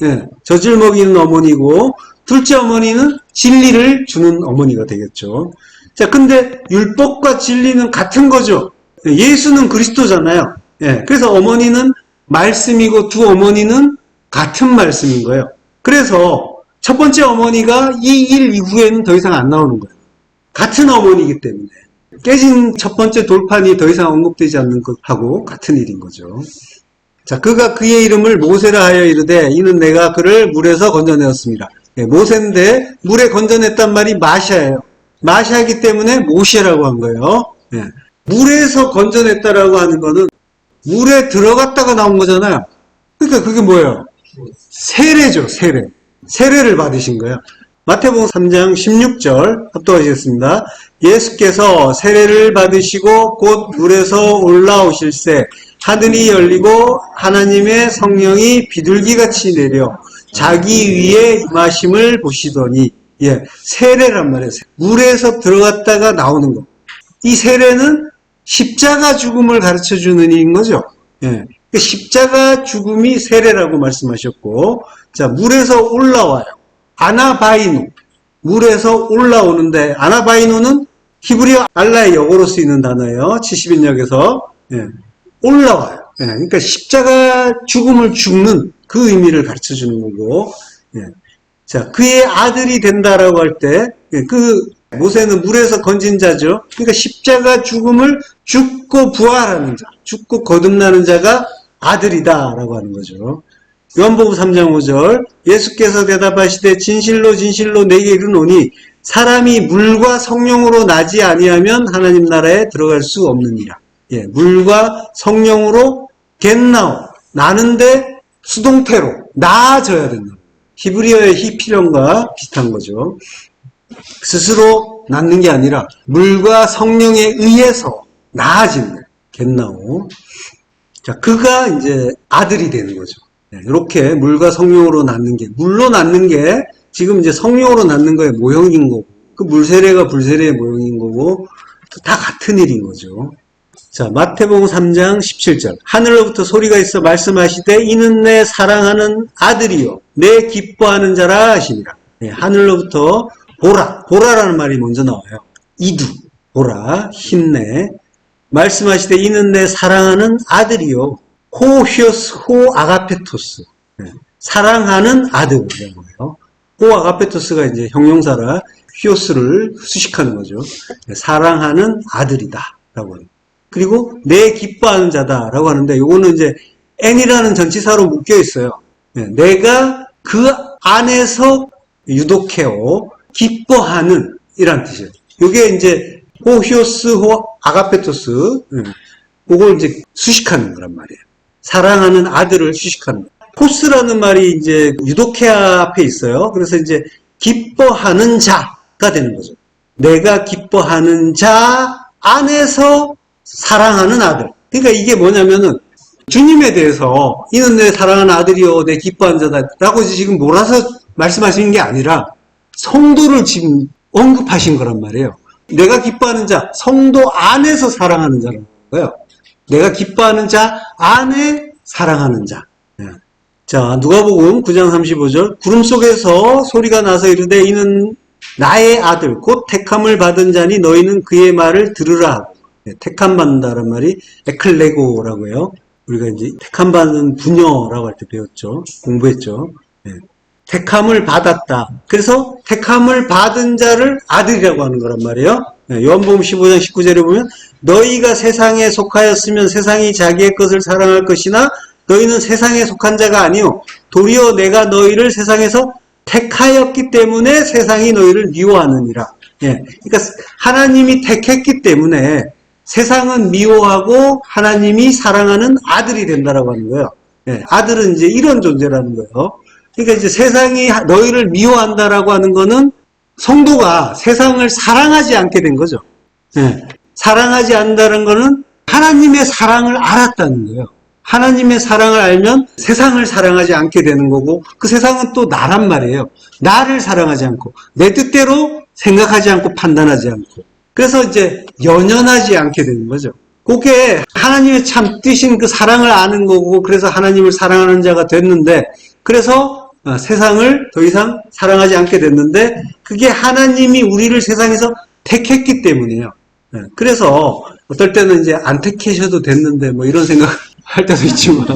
예, 젖을 먹이는 어머니고 둘째 어머니는 진리를 주는 어머니가 되겠죠. 자, 근데 율법과 진리는 같은 거죠. 예수는 그리스도잖아요. 예, 그래서 어머니는 말씀이고 두 어머니는 같은 말씀인 거예요. 그래서 첫 번째 어머니가 이 일 이후에는 더 이상 안 나오는 거예요. 같은 어머니이기 때문에. 깨진 첫 번째 돌판이 더 이상 언급되지 않는 것하고 같은 일인 거죠. 자, 그가 그의 이름을 모세라 하여 이르되 이는 내가 그를 물에서 건져내었습니다. 예, 모세인데 물에 건져냈단 말이 마샤예요. 마샤이기 때문에 모셰라고 한 거예요. 예, 물에서 건져냈다라고 하는 거는 물에 들어갔다가 나온 거잖아요. 그러니까 그게 뭐예요? 세례죠, 세례. 세례를 받으신 거예요. 마태복음 3장 16절 합독하시겠습니다. 예수께서 세례를 받으시고 곧 물에서 올라오실새 하늘이 열리고 하나님의 성령이 비둘기같이 내려 자기 위에 임하심을 보시더니, 예, 세례란 말이에요. 물에서 들어갔다가 나오는 거. 이 세례는 십자가 죽음을 가르쳐주는 일인 거죠. 예, 십자가 죽음이 세례라고 말씀하셨고, 자, 물에서 올라와요. 아나바이노. 물에서 올라오는데, 아나바이노는 히브리어 알라의 역어로 쓰이는 단어예요. 70인역에서. 예, 올라와요. 예, 그러니까 십자가 죽음을 죽는 그 의미를 가르쳐 주는 거고, 예. 자, 그의 아들이 된다라고 할 때, 예, 그 모세는 물에서 건진 자죠. 그러니까 십자가 죽음을 죽고 부활하는 자, 죽고 거듭나는 자가 아들이다라고 하는 거죠. 요한복음 3장 5절 예수께서 대답하시되 진실로 진실로 내게 이르노니 사람이 물과 성령으로 나지 아니하면 하나님 나라에 들어갈 수 없느니라. 예, 물과 성령으로 겟나오, 나는데 수동태로 나아져야 된다. 히브리어의 히피령과 비슷한 거죠. 스스로 낳는 게 아니라 물과 성령에 의해서 나아지는 겟나오. 자, 그가 이제 아들이 되는 거죠. 이렇게 물과 성령으로 낳는 게, 물로 낳는 게 지금 이제 성령으로 낳는 거의 모형인 거고, 그 물세례가 불세례의 모형인 거고, 다 같은 일인 거죠. 자, 마태복음 3장 17절. 하늘로부터 소리가 있어 말씀하시되 이는 내 사랑하는 아들이요 내 기뻐하는 자라 하시니라. 하늘로부터 보라라는 말이 먼저 나와요. 이두, 보라, 힘내. 말씀하시되 이는 내 사랑하는 아들이요 호휘오스 호 아가페토스. 사랑하는 아들이라고요. 호 아가페토스가 이제 형용사라 휘오스를 수식하는 거죠. 사랑하는 아들이다라고 합니다. 그리고 내 기뻐하는 자다라고 하는데 요거는 이제 n이라는 전치사로 묶여 있어요. 내가 그 안에서 유독해요. 기뻐하는 이란 뜻이에요. 요게 이제 호히오스 호 아가페토스 그걸 이제 수식하는 거란 말이에요. 사랑하는 아들을 수식하는 거예요. 포스라는 말이 이제 유독해야 앞에 있어요. 그래서 이제 기뻐하는 자가 되는 거죠. 내가 기뻐하는 자 안에서 사랑하는 아들. 그러니까 이게 뭐냐면은 주님에 대해서 이는 내 사랑하는 아들이요 내 기뻐하는 자다 라고 지금 몰아서 말씀하시는 게 아니라 성도를 지금 언급하신 거란 말이에요. 내가 기뻐하는 자, 성도 안에서 사랑하는 자라는 거예요. 내가 기뻐하는 자 안에 사랑하는 자. 자, 누가복음 9장 35절. 구름 속에서 소리가 나서 이르되 이는 나의 아들 곧 택함을 받은 자니 너희는 그의 말을 들으라 하고. 택함 받는다는 말이 에클레고라고 해요. 우리가 이제 택함 받는 부녀라고 할 때 배웠죠. 공부했죠. 택함을 받았다. 그래서 택함을 받은 자를 아들이라고 하는 거란 말이에요. 요한복음 15장 19절에 보면 너희가 세상에 속하였으면 세상이 자기의 것을 사랑할 것이나 너희는 세상에 속한 자가 아니요 도리어 내가 너희를 세상에서 택하였기 때문에 세상이 너희를 미워하느니라. 그러니까 하나님이 택했기 때문에 세상은 미워하고 하나님이 사랑하는 아들이 된다라고 하는 거예요. 아들은 이제 이런 존재라는 거예요. 그러니까 이제 세상이 너희를 미워한다라고 하는 거는 성도가 세상을 사랑하지 않게 된 거죠. 사랑하지 않는다는 거는 하나님의 사랑을 알았다는 거예요. 하나님의 사랑을 알면 세상을 사랑하지 않게 되는 거고 그 세상은 또 나란 말이에요. 나를 사랑하지 않고 내 뜻대로 생각하지 않고 판단하지 않고 그래서 이제 연연하지 않게 되는 거죠. 그게 하나님의 참 뜻인 그 사랑을 아는 거고 그래서 하나님을 사랑하는 자가 됐는데 그래서 세상을 더 이상 사랑하지 않게 됐는데 그게 하나님이 우리를 세상에서 택했기 때문이에요. 그래서 어떨 때는 이제 안 택하셔도 됐는데 뭐 이런 생각할 때도 있지만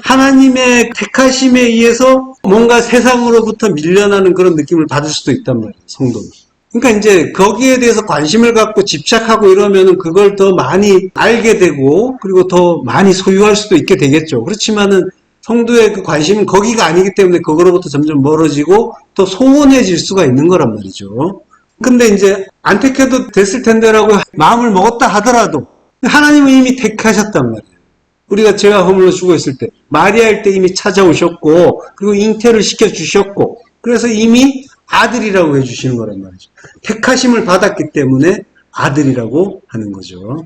하나님의 택하심에 의해서 뭔가 세상으로부터 밀려나는 그런 느낌을 받을 수도 있단 말이에요. 성도는. 그러니까 이제 거기에 대해서 관심을 갖고 집착하고 이러면은 그걸 더 많이 알게 되고 그리고 더 많이 소유할 수도 있게 되겠죠. 그렇지만은 성도의 그 관심은 거기가 아니기 때문에 그거로부터 점점 멀어지고 더 소원해질 수가 있는 거란 말이죠. 근데 이제 안 택해도 됐을 텐데라고 마음을 먹었다 하더라도 하나님은 이미 택하셨단 말이에요. 우리가 죄와 허물로 죽어 있을 때 마리아일 때 이미 찾아오셨고 그리고 잉태를 시켜주셨고 그래서 이미 아들이라고 해주시는 거란 말이죠. 택하심을 받았기 때문에 아들이라고 하는 거죠.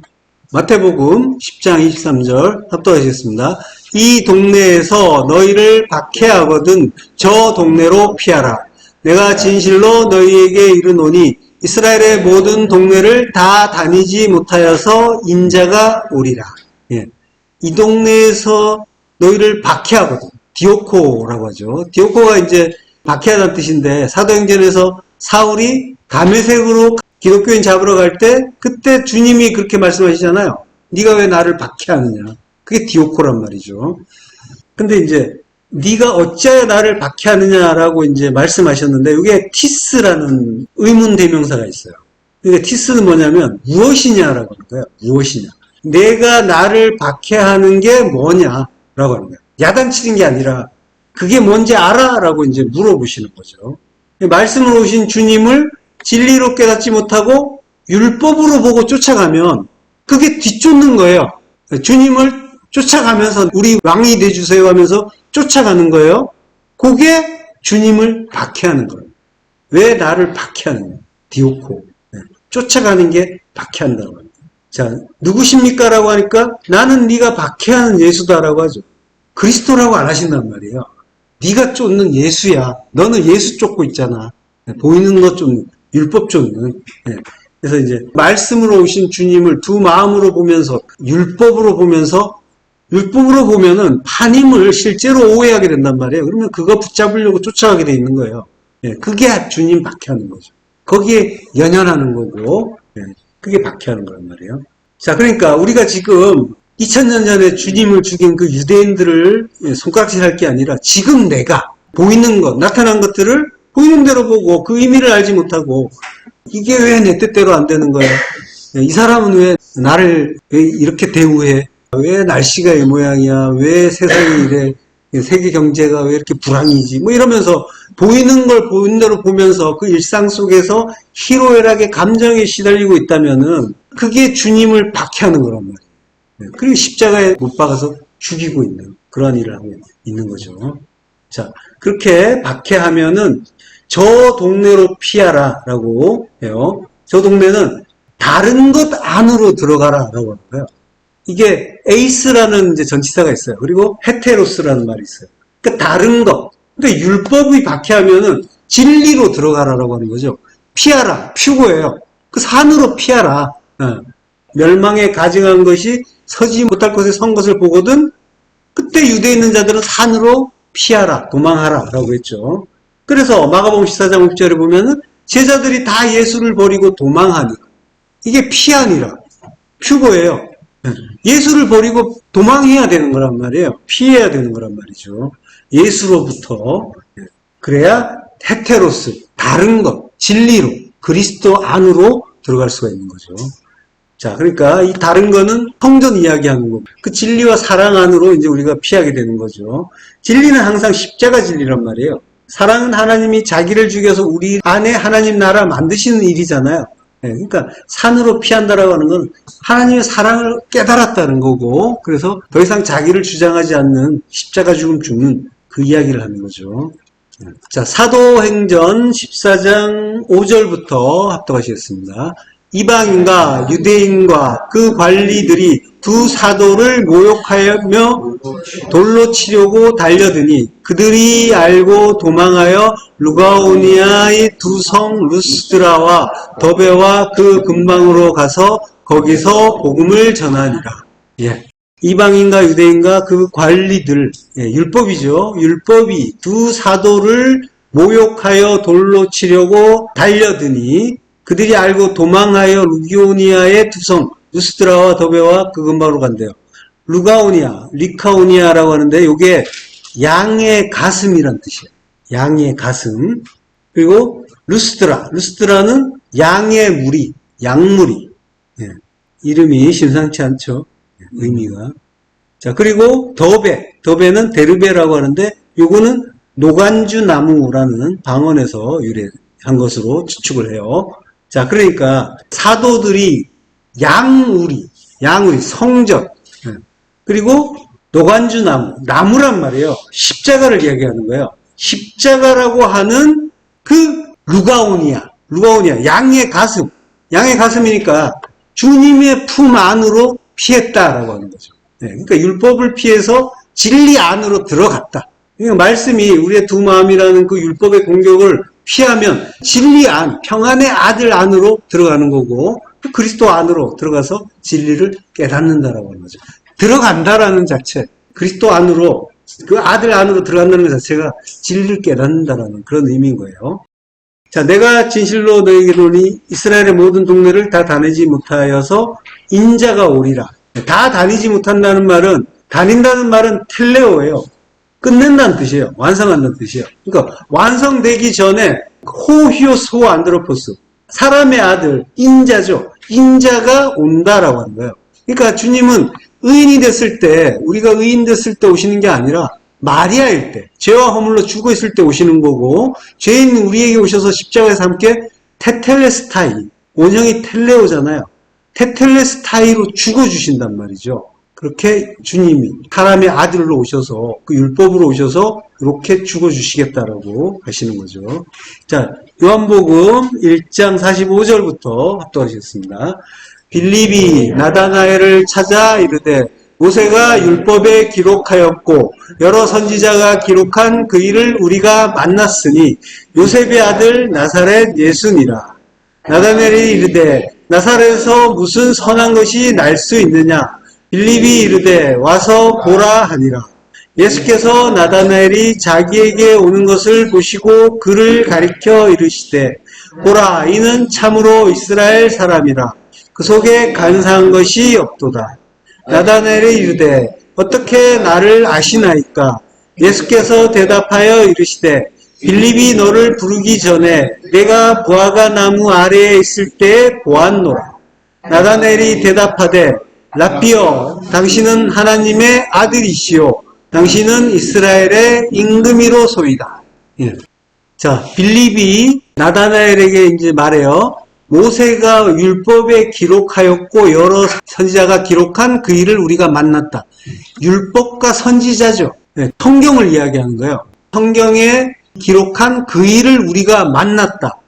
마태복음 10장 23절 합독하시겠습니다. 이 동네에서 너희를 박해하거든 저 동네로 피하라. 내가 진실로 너희에게 이르노니 이스라엘의 모든 동네를 다 다니지 못하여서 인자가 오리라. 이 동네에서 너희를 박해하거든. 디오코라고 하죠. 디오코가 이제 박해하다는 뜻인데 사도행전에서 사울이 다메섹으로 기독교인 잡으러 갈 때 그때 주님이 그렇게 말씀하시잖아요. 네가 왜 나를 박해하느냐. 그게 디오코란 말이죠. 근데 이제 네가 어찌하여 나를 박해하느냐라고 이제 말씀하셨는데 이게 티스라는 의문 대명사가 있어요. 그러니까 티스는 뭐냐면 무엇이냐라고 하는 거예요. 무엇이냐. 내가 나를 박해하는 게 뭐냐라고 하는 거예요. 야단치는 게 아니라 그게 뭔지 알아? 라고 이제 물어보시는 거죠. 말씀으로 오신 주님을 진리로 깨닫지 못하고 율법으로 보고 쫓아가면 그게 뒤쫓는 거예요. 주님을 쫓아가면서 우리 왕이 돼주세요 하면서 쫓아가는 거예요. 그게 주님을 박해하는 거예요. 왜 나를 박해하느냐. 디오코. 쫓아가는 게 박해한다고 합니다. 자, 누구십니까? 라고 하니까 나는 네가 박해하는 예수다라고 하죠. 그리스도라고 안 하신단 말이에요. 네가 쫓는 예수야. 너는 예수 쫓고 있잖아. 보이는 것 쫓는, 율법 쫓는. 그래서 이제 말씀으로 오신 주님을 두 마음으로 보면서, 율법으로 보면은 판임을 실제로 오해하게 된단 말이에요. 그러면 그거 붙잡으려고 쫓아가게 돼 있는 거예요. 그게 주님 박해하는 거죠. 거기에 연연하는 거고, 그게 박해하는 거란 말이에요. 자, 그러니까 우리가 지금 2000년 전에 주님을 죽인 그 유대인들을 손가락질할 게 아니라 지금 내가 보이는 것, 나타난 것들을 보이는 대로 보고 그 의미를 알지 못하고 이게 왜 내 뜻대로 안 되는 거야? 이 사람은 왜 나를 왜 이렇게 대우해? 왜 날씨가 이 모양이야? 왜 세상이 이래? 세계 경제가 왜 이렇게 불황이지? 뭐 이러면서 보이는 걸 보이는 대로 보면서 그 일상 속에서 희로애락의 감정에 시달리고 있다면은 그게 주님을 박해하는 거란 말이에요. 그리고 십자가에 못 박아서 죽이고 있는 그런 일을 하고 있는 거죠. 자, 그렇게 박해하면은 저 동네로 피하라 라고 해요. 저 동네는 다른 것 안으로 들어가라 라고 하는 거예요. 이게 에이스라는 이제 전치사가 있어요. 그리고 헤테로스라는 말이 있어요. 그러니까 다른 것. 근데 율법이 박해하면은 진리로 들어가라라고 하는 거죠. 피하라, 표고예요. 그 산으로 피하라. 멸망에 가증한 것이 서지 못할 곳에 선 것을 보거든 그때 유대에 있는 자들은 산으로 피하라, 도망하라 라고 했죠. 그래서 마가복음 14장 6절에 보면은 제자들이 다 예수를 버리고 도망하니 이게 피하니라, 표고예요. 예수를 버리고 도망해야 되는 거란 말이에요. 피해야 되는 거란 말이죠. 예수로부터. 그래야 헤테로스, 다른 것, 진리로, 그리스도 안으로 들어갈 수가 있는 거죠. 자, 그러니까 이 다른 거는 성전 이야기하는 거고, 그 진리와 사랑 안으로 이제 우리가 피하게 되는 거죠. 진리는 항상 십자가 진리란 말이에요. 사랑은 하나님이 자기를 죽여서 우리 안에 하나님 나라 만드시는 일이잖아요. 그러니까 산으로 피한다라고 하는 건 하나님의 사랑을 깨달았다는 거고, 그래서 더 이상 자기를 주장하지 않는 십자가 죽는 그 이야기를 하는 거죠. 자, 사도행전 14장 5절부터 합독하시겠습니다. 이방인과 유대인과 그 관리들이 두 사도를 모욕하며 돌로 치려고 달려드니 그들이 알고 도망하여 루가오니아의 두 성 루스드라와 더베와 그 근방으로 가서 거기서 복음을 전하니라. 이방인과 유대인과 그 관리들, 율법이죠. 율법이 두 사도를 모욕하여 돌로 치려고 달려드니 그들이 알고 도망하여 루기오니아의 두 성 루스드라와 더베와 그 근방으로 간대요. 루가오니아, 리카오니아라고 하는데 이게 양의 가슴이란 뜻이에요. 양의 가슴. 그리고 루스드라는 양의 무리, 양무리. 이름이 심상치 않죠. 의미가. 자, 그리고 더베는 데르베라고 하는데 요거는 노간주 나무라는 방언에서 유래한 것으로 추측을 해요. 자, 그러니까 사도들이 양우리, 성전, 그리고 노간주 나무란 말이에요. 십자가를 이야기하는 거예요. 십자가라고 하는 그 루가오니아, 양의 가슴이니까 주님의 품 안으로 피했다라고 하는 거죠. 그러니까 율법을 피해서 진리 안으로 들어갔다. 그러니까 말씀이 우리의 두 마음이라는 그 율법의 공격을 피하면 진리 안, 평안의 아들 안으로 들어가는 거고 그리스도 안으로 들어가서 진리를 깨닫는다라고 하는 거죠. 들어간다라는 자체, 그리스도 안으로, 그 아들 안으로 들어간다는 것 자체가 진리를 깨닫는다라는 그런 의미인 거예요. 자, 내가 진실로 너에게 이르노니 이스라엘의 모든 동네를 다 다니지 못하여서 인자가 오리라. 다 다니지 못한다는 말은, 다닌다는 말은 텔레오예요. 끝낸다는 뜻이에요. 완성한다는 뜻이에요. 그러니까 완성되기 전에 호히오스 호 안드로포스, 사람의 아들 인자죠. 인자가 온다라고 하는 거예요. 그러니까 주님은 의인이 됐을 때, 우리가 의인 됐을 때 오시는 게 아니라 마리아일 때, 죄와 허물로 죽어 있을 때 오시는 거고, 죄인 우리에게 오셔서 십자가에서 함께 테텔레스타이, 원형이 텔레오잖아요. 테텔레스타이로 죽어주신단 말이죠. 그렇게 주님이 사람의 아들로 오셔서 그 율법으로 오셔서 이렇게 죽어주시겠다라고 하시는 거죠. 자, 요한복음 1장 45절부터 합독하시겠습니다. 빌립이 나다나엘을 찾아 이르되 모세가 율법에 기록하였고 여러 선지자가 기록한 그 일을 우리가 만났으니 요셉의 아들 나사렛 예수니라. 나다나엘이 이르되 나사렛에서 무슨 선한 것이 날 수 있느냐. 빌립이 이르되 와서 보라 하니라. 예수께서 나다나엘이 자기에게 오는 것을 보시고 그를 가리켜 이르시되 보라 이는 참으로 이스라엘 사람이라. 그 속에 간사한 것이 없도다. 나다나엘이 이르되 어떻게 나를 아시나이까? 예수께서 대답하여 이르시되 빌립이 너를 부르기 전에 내가 부하가 나무 아래에 있을 때에 보았노라. 나다나엘이 대답하되 라삐여 당신은 하나님의 아들이시요 당신은 이스라엘의 임금이로소이다. 예. 자, 빌립이 나다나엘에게 이제 말해요. 모세가 율법에 기록하였고 여러 선지자가 기록한 그 일을 우리가 만났다. 율법과 선지자죠. 네, 성경을 이야기하는 거예요. 성경에 기록한 그 일을 우리가 만났다.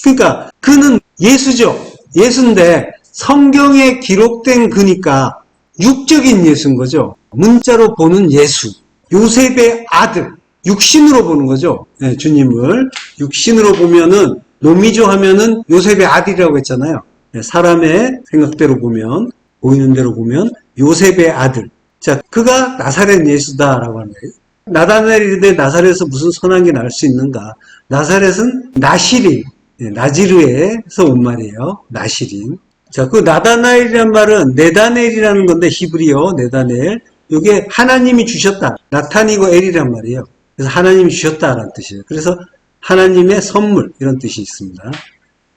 그러니까 그는 예수죠. 예수인데 성경에 기록된 그니까 육적인 예수인 거죠. 문자로 보는 예수. 요셉의 아들. 육신으로 보는 거죠. 네, 주님을. 육신으로 보면은 노미조 하면은 요셉의 아들이라고 했잖아요. 사람의 생각대로 보면, 보이는 대로 보면 요셉의 아들. 자, 그가 나사렛 예수다라고 하는 거예요. 나다나엘이 이르되 나사렛에서 무슨 선한 게 날 수 있는가? 나사렛은 나시린, 나지르에서 온 말이에요. 나시린. 자, 그 나다나엘이란 말은 네다넬이라는 건데 히브리어 네다넬. 이게 하나님이 주셨다. 나탄이고 엘이란 말이에요. 그래서 하나님이 주셨다라는 뜻이에요. 그래서 하나님의 선물 이런 뜻이 있습니다.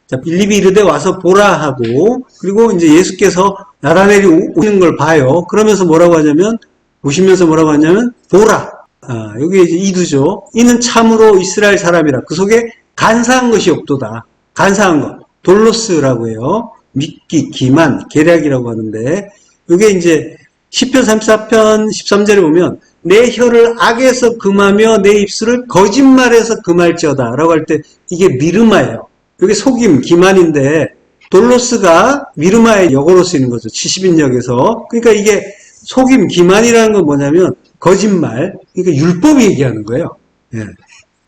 자, 빌립이 이르되 와서 보라 하고 그리고 이제 예수께서 나다나엘이 오는 걸 봐요. 그러면서 뭐라고 하냐면 보시면서 뭐라고 하냐면 보라. 여기 이제 이두죠. 이는 참으로 이스라엘 사람이라. 그 속에 간사한 것이 없도다. 간사한 것. 돌로스라고 해요. 믿기, 기만, 계략이라고 하는데 이게 이제 시편 34편 13절에 보면 내 혀를 악에서 금하며 내 입술을 거짓말에서 금할지어다 라고 할 때 이게 미르마예요. 이게 속임, 기만인데 돌로스가 미르마의 역어로 쓰이는 거죠. 70인역에서. 그러니까 이게 속임, 기만이라는 건 뭐냐면 거짓말, 그러니까 율법이 얘기하는 거예요. 예.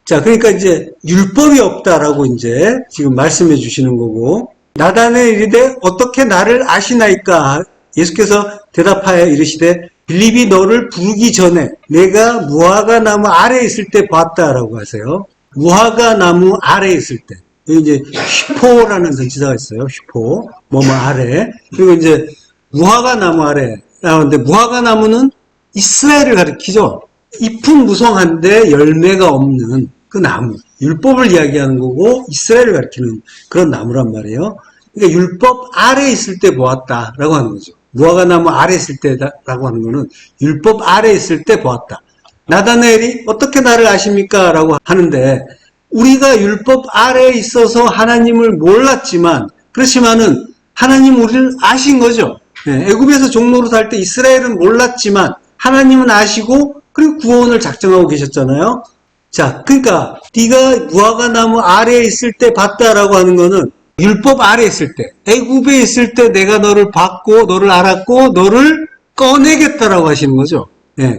자, 그러니까 이제 율법이 없다라고 이제 지금 말씀해 주시는 거고 나다나엘이 이르되 어떻게 나를 아시나이까? 예수께서 대답하여 이르시되 빌립이 너를 부르기 전에 내가 무화과 나무 아래에 있을 때 봤다라고 하세요. 무화과 나무 아래에 있을 때. 여기 이제 슈포라는 전치사가 있어요. 슈포. 뭐뭐 아래. 그리고 이제 무화과 나무 아래. 근데 무화과 나무는 이스라엘을 가리키죠. 잎은 무성한데 열매가 없는 그 나무. 율법을 이야기하는 거고 이스라엘을 가리키는 그런 나무란 말이에요. 그러니까 율법 아래에 있을 때 보았다라고 하는 거죠. 무화과 나무 아래에 있을 때라고 하는 거는 율법 아래에 있을 때 보았다. 나다나엘이 어떻게 나를 아십니까? 라고 하는데 우리가 율법 아래에 있어서 하나님을 몰랐지만 그렇지만은 하나님 우리를 아신 거죠. 애굽에서 종로로 살 때 이스라엘은 몰랐지만 하나님은 아시고 그리고 구원을 작정하고 계셨잖아요. 자, 그러니까 네가 무화과 나무 아래에 있을 때 봤다라고 하는 거는 율법 아래에 있을 때, 애굽에 있을 때 내가 너를 봤고 너를 알았고 너를 꺼내겠다라고 하시는 거죠.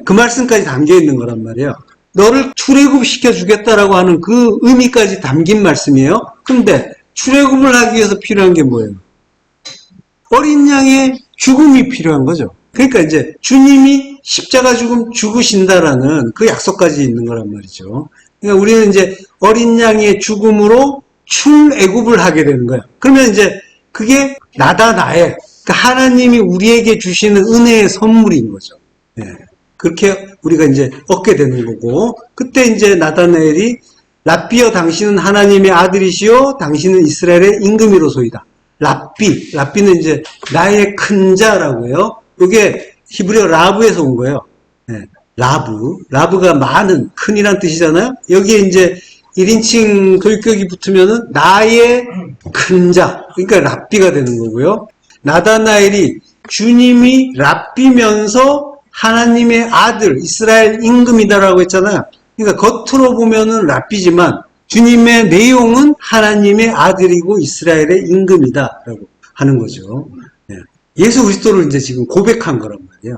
그 말씀까지 담겨 있는 거란 말이에요. 너를 출애굽시켜 주겠다라고 하는 그 의미까지 담긴 말씀이에요. 근데 출애굽을 하기 위해서 필요한 게 뭐예요? 어린 양의 죽음이 필요한 거죠. 그러니까 이제 주님이 십자가 죽으신다라는 그 약속까지 있는 거란 말이죠. 그러니까 우리는 이제 어린 양의 죽음으로 출애굽을 하게 되는 거예요. 그러면 이제 그게 나다나엘, 그러니까 하나님이 우리에게 주시는 은혜의 선물인 거죠. 그렇게 우리가 이제 얻게 되는 거고, 그때 이제 나다나엘이 라삐여 당신은 하나님의 아들이시요 당신은 이스라엘의 임금이로소이다. 라삐는 이제 나의 큰 자라고 해요. 이게 히브리어 라브에서 온 거예요. 라브가 많은, 큰이란 뜻이잖아요. 여기에 이제 1인칭 교육격이 붙으면은 나의 큰 자, 그러니까 랍비가 되는 거고요. 나다나엘이 주님이 랍비면서 하나님의 아들, 이스라엘 임금이다라고 했잖아요. 그러니까 겉으로 보면은 랍비지만 주님의 내용은 하나님의 아들이고 이스라엘의 임금이다라고 하는 거죠. 예수 그리스도를 이제 지금 고백한 거란 말이에요.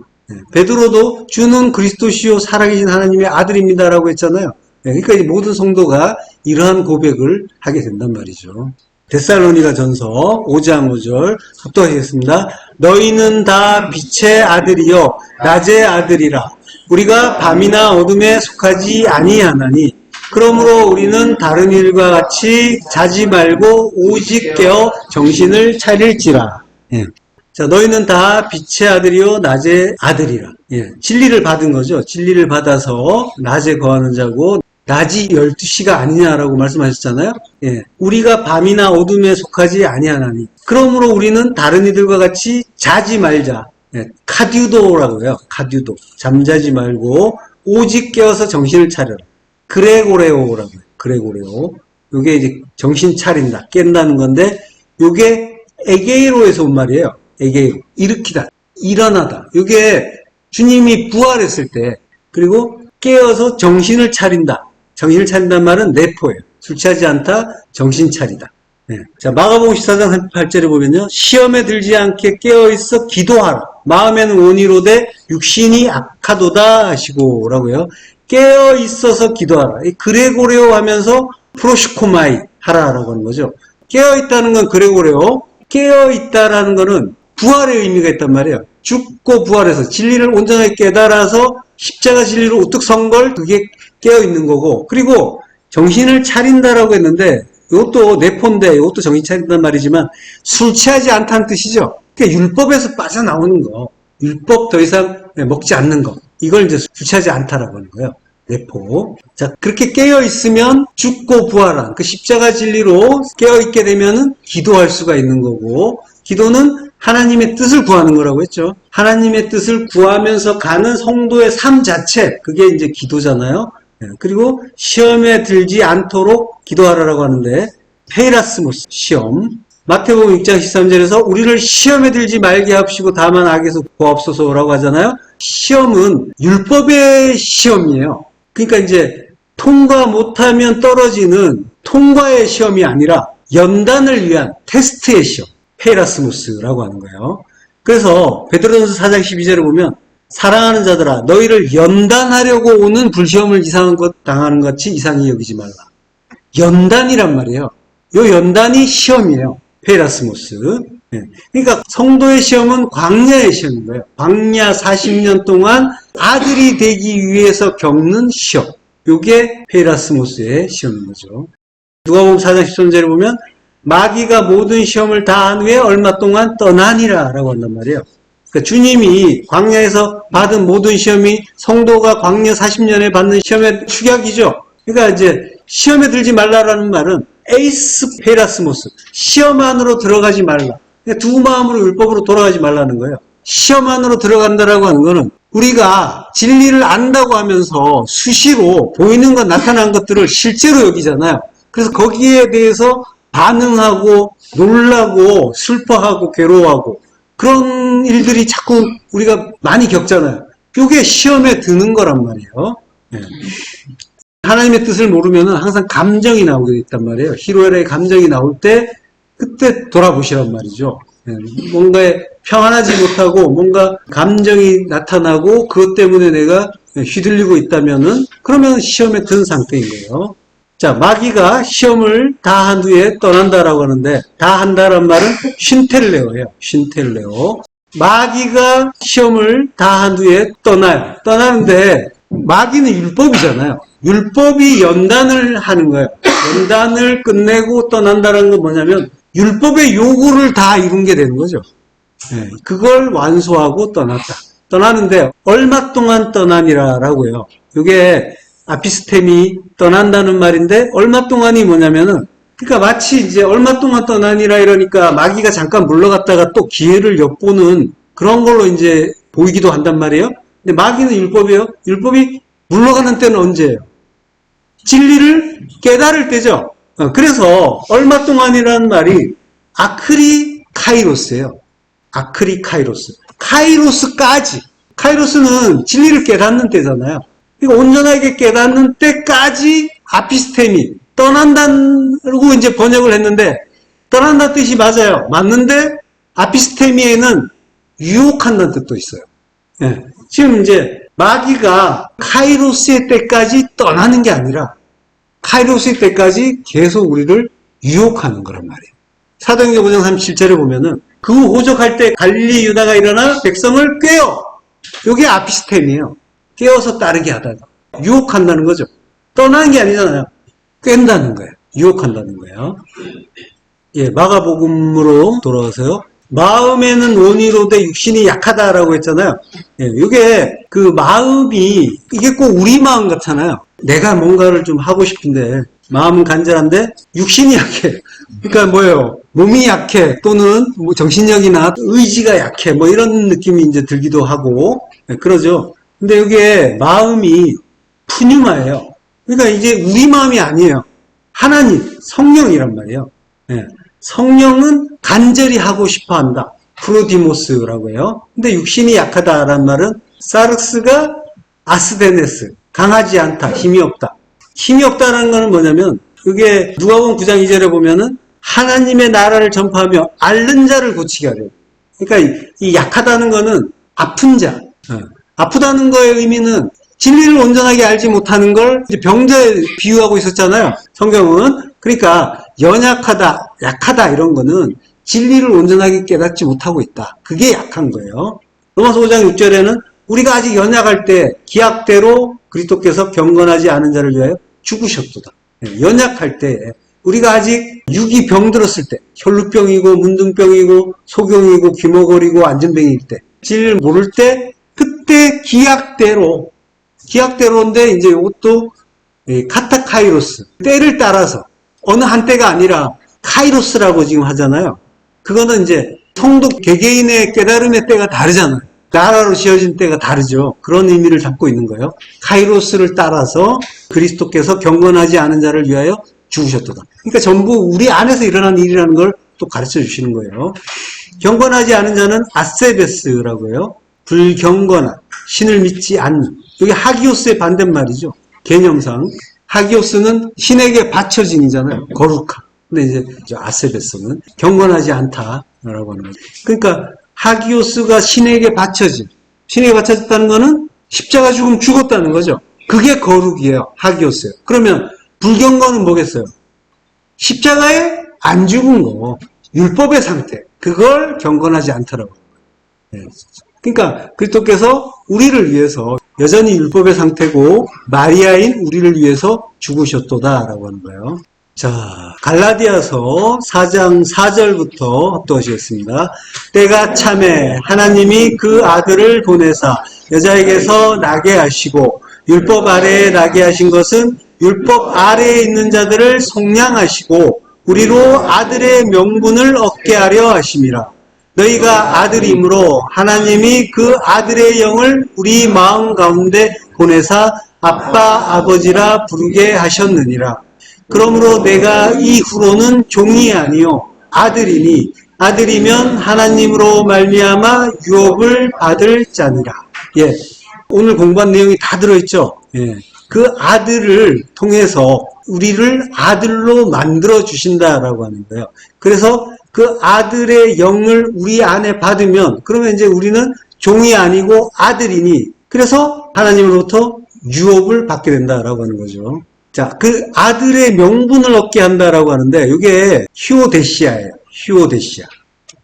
베드로도 주는 그리스도시요 살아계신 하나님의 아들입니다라고 했잖아요. 그러니까 이 모든 성도가 이러한 고백을 하게 된단 말이죠. 데살로니가 전서 5장 5절 합독하겠습니다. 너희는 다 빛의 아들이요 낮의 아들이라. 우리가 밤이나 어둠에 속하지 아니하나니 그러므로 우리는 다른 일과 같이 자지 말고 오직 깨어 정신을 차릴지라. 자, 너희는 다 빛의 아들이요 낮의 아들이라. 진리를 받은 거죠. 진리를 받아서 낮에 거하는 자고 낮이 12시가 아니냐라고 말씀하셨잖아요. 우리가 밤이나 어둠에 속하지 아니하나니 그러므로 우리는 다른 이들과 같이 자지 말자. 카듀도라고 해요. 카듀도. 잠자지 말고 오직 깨어서 정신을 차려라. 그레고레오라고 해요. 그레고레오. 요게 이제 정신 차린다. 깬다는 건데 요게 에게이로에서 온 말이에요. 에게이로. 일으키다. 일어나다. 요게 주님이 부활했을 때 그리고 깨어서 정신을 차린다. 정신을 차린다는 말은 내포예요. 술 취하지 않다, 정신 차리다. 자, 마가복음 14장 38절에 보면요. 시험에 들지 않게 깨어있어 기도하라. 마음에는 원이로되 육신이 악하도다 하시고 라고요. 깨어있어서 기도하라. 이 그레고레오 하면서 프로시코마이 하라라고 하는 거죠. 깨어있다는 건 그레고레오, 깨어있다라는 거는 부활의 의미가 있단 말이에요. 죽고 부활해서 진리를 온전하게 깨달아서 십자가 진리로 우뚝 선 걸 그게 깨어있는 거고, 그리고 정신을 차린다라고 했는데 이것도 내포인데 이것도 정신 차린단 말이지만 술 취하지 않다는 뜻이죠. 그러니까 율법에서 빠져나오는 거, 율법 더 이상 먹지 않는 거, 이걸 이제 술 취하지 않다라고 하는 거예요. 내포. 자, 그렇게 깨어있으면 죽고 부활한 그 십자가 진리로 깨어있게 되면은 기도할 수가 있는 거고, 기도는 하나님의 뜻을 구하는 거라고 했죠. 하나님의 뜻을 구하면서 가는 성도의 삶 자체, 그게 이제 기도잖아요. 그리고 시험에 들지 않도록 기도하라고 하는데, 페이라스모스, 시험. 마태복음 6장 13절에서 우리를 시험에 들지 말게 합시고 다만 악에서 구하옵소서라고 하잖아요. 시험은 율법의 시험이에요. 그러니까 이제 통과 못하면 떨어지는 통과의 시험이 아니라 연단을 위한 테스트의 시험. 페이라스모스라고 하는 거예요. 그래서 베드로전서 4장 12절에 보면 사랑하는 자들아 너희를 연단하려고 오는 불시험을 이상한 것 당하는 것 같이 이상히 여기지 말라. 연단이란 말이에요. 요 연단이 시험이에요. 페이라스모스. 그러니까 성도의 시험은 광야의 시험인 거예요. 광야 40년 동안 아들이 되기 위해서 겪는 시험. 요게 페이라스모스의 시험인 거죠. 누가복음 4장 13절에 보면 마귀가 모든 시험을 다 한 후에 얼마 동안 떠나니라 라고 한단 말이에요. 그러니까 주님이 광야에서 받은 모든 시험이 성도가 광야 40년에 받는 시험의 축약이죠. 그러니까 이제 시험에 들지 말라라는 말은 에이스 페이라스모스, 시험 안으로 들어가지 말라. 그러니까 두 마음으로 율법으로 돌아가지 말라는 거예요. 시험 안으로 들어간다라고 하는 거는 우리가 진리를 안다고 하면서 수시로 보이는 것, 나타난 것들을 실제로 여기잖아요. 그래서 거기에 대해서 반응하고 놀라고 슬퍼하고 괴로워하고 그런 일들이 자꾸 우리가 많이 겪잖아요. 이게 시험에 드는 거란 말이에요. 하나님의 뜻을 모르면 항상 감정이 나오게 있단 말이에요. 희로애락의 감정이 나올 때 그때 돌아보시란 말이죠. 뭔가에 평안하지 못하고 뭔가 감정이 나타나고 그것 때문에 내가 휘둘리고 있다면은 그러면 시험에 든 상태인 거예요. 자, 마귀가 시험을 다 한 후에 떠난다라고 하는데 다 한다란 말은 쉰텔레오예요. 쉰텔레오. 마귀가 시험을 다 한 후에 떠나요. 떠나는데 마귀는 율법이잖아요. 율법이 연단을 하는 거예요. 연단을 끝내고 떠난다는 건 뭐냐면 율법의 요구를 다 이룬 게 되는 거죠. 그걸 완수하고 떠났다. 떠나는데 얼마 동안 떠나니라라고 해요. 이게 아피스템이 떠난다는 말인데 얼마 동안이 뭐냐면은 그러니까 마치 이제 얼마 동안 떠나니라 이러니까 마귀가 잠깐 물러갔다가 또 기회를 엿보는 그런 걸로 이제 보이기도 한단 말이에요. 근데 마귀는 율법이에요. 율법이 물러가는 때는 언제예요? 진리를 깨달을 때죠. 그래서 얼마 동안이라는 말이 아크리 카이로스예요. 아크리카이로스. 카이로스까지. 카이로스는 진리를 깨닫는 때잖아요. 그러니까 온전하게 깨닫는 때까지 아피스테미, 떠난다고 이제 번역을 했는데, 떠난다는 뜻이 맞아요. 맞는데, 아피스테미에는 유혹한다는 뜻도 있어요. 예. 지금 이제 마귀가 카이로스의 때까지 떠나는 게 아니라, 카이로스의 때까지 계속 우리를 유혹하는 거란 말이에요. 사도행전 5장 37절에 보면은, 그 호적할 때 갈릴리 유다가 일어나 백성을 꿰어. 이게 아피스템이에요. 깨어서 따르게 하다가. 유혹한다는 거죠. 떠나는 게 아니잖아요. 깬다는 거예요. 유혹한다는 거예요. 예, 마가복음으로 돌아와서요. 마음에는 원이로되 육신이 약하다라고 했잖아요. 예, 이게 그 마음이, 이게 꼭 우리 마음 같잖아요. 내가 뭔가를 좀 하고 싶은데, 마음은 간절한데, 육신이 약해. 그러니까 뭐예요? 몸이 약해. 또는 뭐 정신력이나 의지가 약해. 뭐 이런 느낌이 이제 들기도 하고, 예, 그러죠. 근데 이게 마음이 푸뉴마예요. 그러니까 이제 우리 마음이 아니에요. 하나님, 성령이란 말이에요. 예, 성령은 간절히 하고 싶어 한다. 프로디모스라고 해요. 근데 육신이 약하다라는 말은 사르스가 아스데네스, 강하지 않다, 힘이 없다. 힘이 없다는 것은 뭐냐면, 그게 누가복음 9장 2절에 보면은 하나님의 나라를 전파하며 앓는 자를 고치게 하래요. 그러니까 이 약하다는 것은 아픈 자. 아프다는 거의 의미는 진리를 온전하게 알지 못하는 걸 이제 병자에 비유하고 있었잖아요. 성경은. 그러니까 연약하다, 약하다 이런 거는 진리를 온전하게 깨닫지 못하고 있다. 그게 약한 거예요. 로마서 5장 6절에는 우리가 아직 연약할 때 기약대로 그리스도께서 경건하지 않은 자를 위하여 죽으셨도다. 연약할 때 우리가 아직 육이 병들었을 때 혈루병이고 문둥병이고 소경이고 귀머거리고 안전뱅이일 때 진리를 모를 때 그때 기약대로인데 이제 이것도 카타카이로스 때를 따라서 어느 한 때가 아니라 카이로스라고 지금 하잖아요. 그거는 이제 성도 개개인의 깨달음의 때가 다르잖아요. 나라로 지어진 때가 다르죠. 그런 의미를 담고 있는 거예요. 카이로스를 따라서 그리스도께서 경건하지 않은 자를 위하여 죽으셨도다. 그러니까 전부 우리 안에서 일어난 일이라는 걸 또 가르쳐 주시는 거예요. 경건하지 않은 자는 아세베스라고 해요. 불경건한, 신을 믿지 않는. 여기 하기오스의 반대말이죠. 개념상. 하기오스는 신에게 바쳐진이잖아요. 거룩함. 근데 이제 아세베스는 경건하지 않다라고 하는 거죠. 그러니까 하기오스가 신에게 바쳐진. 신에게 바쳐졌다는 거는 십자가 죽음 죽었다는 거죠. 그게 거룩이에요. 하기오스예요. 그러면 불경건은 뭐겠어요? 십자가에 안 죽은 거. 율법의 상태. 그걸 경건하지 않더라고요. 그러니까 그리스도께서 우리를 위해서 여전히 율법의 상태고 마리아인 우리를 위해서 죽으셨도다라고 하는 거예요. 자, 갈라디아서 4장 4절부터 합독하시겠습니다. 때가 참에 하나님이 그 아들을 보내사 여자에게서 나게 하시고 율법 아래에 나게 하신 것은 율법 아래에 있는 자들을 속량하시고 우리로 아들의 명분을 얻게 하려 하심이라. 너희가 아들이므로 하나님이 그 아들의 영을 우리 마음 가운데 보내사 아빠 아버지라 부르게 하셨느니라. 그러므로 내가 이후로는 종이 아니요 아들이니 아들이면 하나님으로 말미암아 유업을 받을 자니라. 예, 오늘 공부한 내용이 다 들어있죠. 예, 그 아들을 통해서 우리를 아들로 만들어 주신다라고 하는 거예요. 그래서 그 아들의 영을 우리 안에 받으면 그러면 이제 우리는 종이 아니고 아들이니 그래서 하나님으로부터 유업을 받게 된다라고 하는 거죠. 자, 그 아들의 명분을 얻게 한다라고 하는데 이게 휴오데시아예요. 휴오데시아.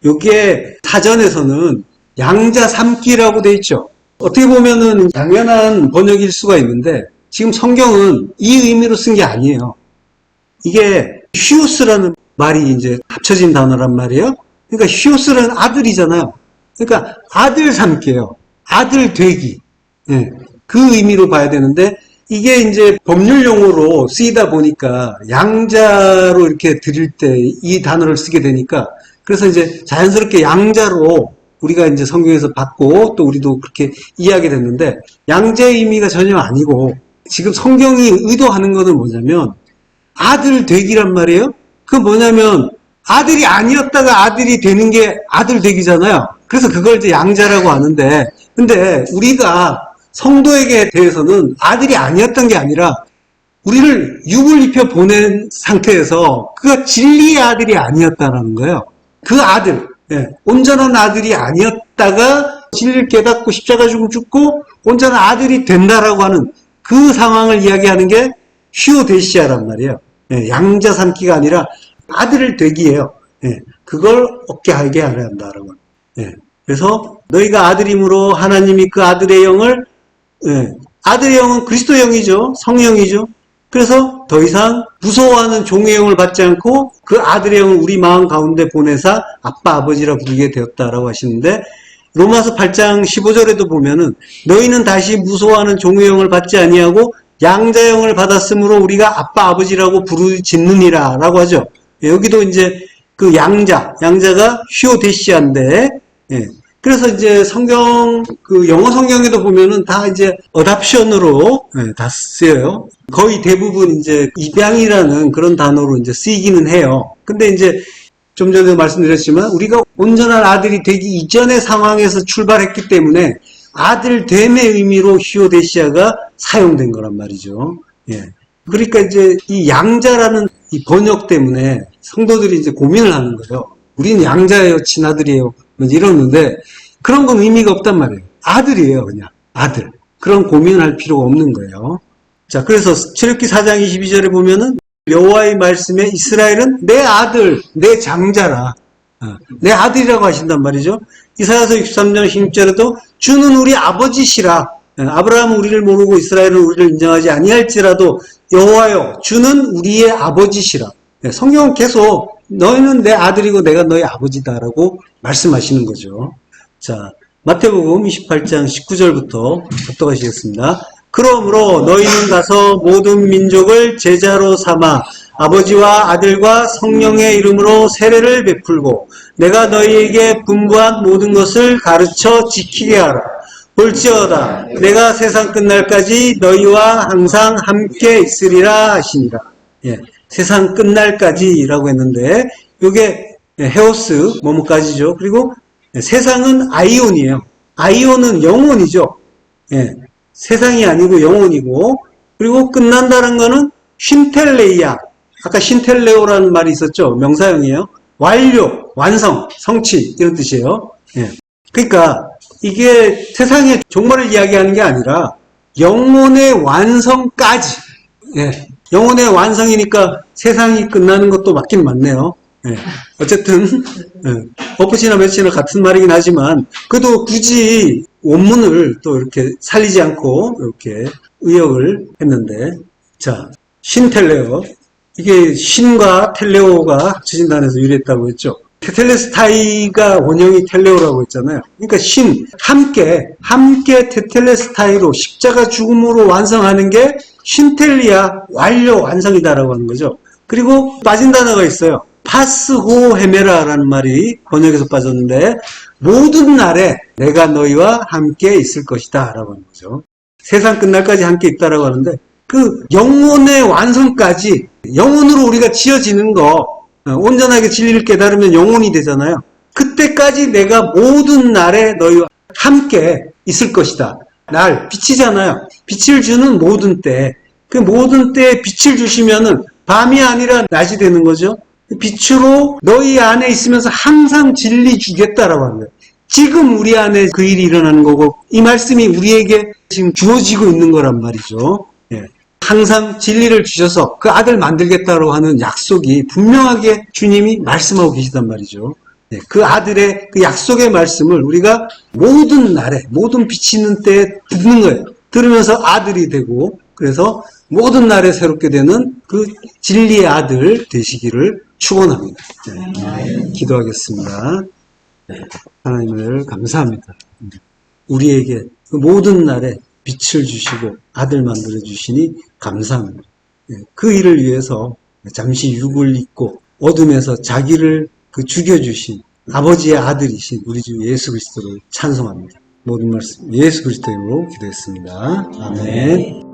이게 사전에서는 양자 삼기라고 돼 있죠. 어떻게 보면은 당연한 번역일 수가 있는데 지금 성경은 이 의미로 쓴 게 아니에요. 이게 휴오스라는 말이 이제 합쳐진 단어란 말이에요. 그러니까 휴오스라는 아들이잖아요. 그러니까 아들 삼기예요. 아들 되기. 예, 그 의미로 봐야 되는데 이게 이제 법률 용어로 쓰이다 보니까 양자로 이렇게 드릴 때 이 단어를 쓰게 되니까 그래서 이제 자연스럽게 양자로 우리가 이제 성경에서 받고 또 우리도 그렇게 이해하게 됐는데 양자의 의미가 전혀 아니고 지금 성경이 의도하는 것은 뭐냐면 아들 되기란 말이에요. 그 뭐냐면 아들이 아니었다가 아들이 되는 게 아들 되기잖아요. 그래서 그걸 이제 양자라고 하는데, 근데 우리가 성도에게 대해서는 아들이 아니었던 게 아니라 우리를 육을 입혀 보낸 상태에서 그가 진리의 아들이 아니었다라는 거예요. 그 아들, 온전한 아들이 아니었다가 진리를 깨닫고 십자가 죽고 온전한 아들이 된다라고 하는 그 상황을 이야기하는 게 휴오데시아란 말이에요. 양자 삼기가 아니라 아들을 되기예요. 그걸 얻게 하게 하려 한다라고. 그래서 너희가 아들임으로 하나님이 그 아들의 영을, 아들의 영은 그리스도의 영이죠. 성령이죠. 그래서 더 이상 무서워하는 종의 영을 받지 않고 그 아들의 영을 우리 마음 가운데 보내사 아빠 아버지라 부르게 되었다라고 하시는데, 로마서 8장 15절에도 보면은 너희는 다시 무서워하는 종의 영을 받지 아니하고 양자 영을 받았으므로 우리가 아빠 아버지라고 부르짖느니라 라고 하죠. 여기도 이제 그 양자가 휴오데시아인데, 그래서 이제 성경, 그 영어 성경에도 보면은 다 이제 어답션으로 다 쓰여요. 거의 대부분 이제 입양이라는 그런 단어로 이제 쓰이기는 해요. 근데 이제 좀 전에 말씀드렸지만 우리가 온전한 아들이 되기 이전의 상황에서 출발했기 때문에 아들됨의 의미로 휴오데시아가 사용된 거란 말이죠. 그러니까 이제 이 양자라는 이 번역 때문에 성도들이 이제 고민을 하는 거예요. 우리는 양자예요, 친아들이에요, 이러는데 그런 건 의미가 없단 말이에요. 아들이에요, 그냥 아들. 그런 고민을 할 필요가 없는 거예요. 자, 그래서 출애굽기 4장 22절에 보면은 여호와의 말씀에 이스라엘은 내 아들, 내 장자라, 내 아들이라고 하신단 말이죠. 이사야서 63장 16절에도 주는 우리 아버지시라. 아브라함은 우리를 모르고 이스라엘은 우리를 인정하지 아니할지라도 여호와여 주는 우리의 아버지시라. 성경은 계속 너희는 내 아들이고 내가 너희 아버지다라고 말씀하시는 거죠. 자, 마태복음 28장 19절부터 합독하시겠습니다. 그러므로 너희는 가서 모든 민족을 제자로 삼아 아버지와 아들과 성령의 이름으로 세례를 베풀고 내가 너희에게 분부한 모든 것을 가르쳐 지키게 하라. 볼지어다 내가 세상 끝날까지 너희와 항상 함께 있으리라 하시니라. 세상 끝날까지라고 했는데 이게 헤오스 뭐뭐까지죠. 그리고 세상은 아이온이에요. 아이온은 영혼이죠. 세상이 아니고 영혼이고, 그리고 끝난다는 거는 쉰텔레이아. 아까 신텔레오라는 말이 있었죠. 명사형이에요. 완료, 완성, 성취 이런 뜻이에요. 그러니까 이게 세상의 종말을 이야기하는 게 아니라 영혼의 완성까지. 영혼의 완성이니까 세상이 끝나는 것도 맞긴 맞네요. 어쨌든 엎으시나 매치나 같은 말이긴 하지만 그래도 굳이 원문을 또 이렇게 살리지 않고 이렇게 의역을 했는데, 자, 신텔레오, 이게 신과 텔레오가 합쳐진다는 데서 유래했다고 했죠. 테텔레스타이가 원형이 텔레오라고 했잖아요. 그러니까 신, 함께 테텔레스타이로 십자가 죽음으로 완성하는 게 신텔리아, 완료, 완성이다라고 하는 거죠. 그리고 빠진 단어가 있어요. 파스호 헤메라라는 말이 번역에서 빠졌는데, 모든 날에 내가 너희와 함께 있을 것이다 라고 하는 거죠. 세상 끝날까지 함께 있다라고 하는데, 그 영혼의 완성까지, 영혼으로 우리가 지어지는 거, 온전하게 진리를 깨달으면 영혼이 되잖아요. 그때까지 내가 모든 날에 너희와 함께 있을 것이다. 날, 빛이잖아요. 빛을 주는 모든 때, 그 모든 때에 빛을 주시면은 밤이 아니라 낮이 되는 거죠. 빛으로 너희 안에 있으면서 항상 진리 주겠다라고 하는 거예요. 지금 우리 안에 그 일이 일어나는 거고 이 말씀이 우리에게 지금 주어지고 있는 거란 말이죠. 항상 진리를 주셔서 그 아들 만들겠다고 하는 약속이 분명하게 주님이 말씀하고 계시단 말이죠. 그 아들의 그 약속의 말씀을 우리가 모든 날에 모든 빛이 있는 때에 듣는 거예요. 들으면서 아들이 되고, 그래서 모든 날에 새롭게 되는 그 진리의 아들 되시기를 축원합니다. 기도하겠습니다. 하나님을 감사합니다. 우리에게 그 모든 날에 빛을 주시고 아들 만들어 주시니 감사합니다. 그 일을 위해서 잠시 육을 입고 어둠에서 자기를 죽여주신 아버지의 아들이신 우리 주 예수 그리스도를 찬송합니다. 모든 말씀 예수 그리스도 이름으로 기도했습니다. 아멘.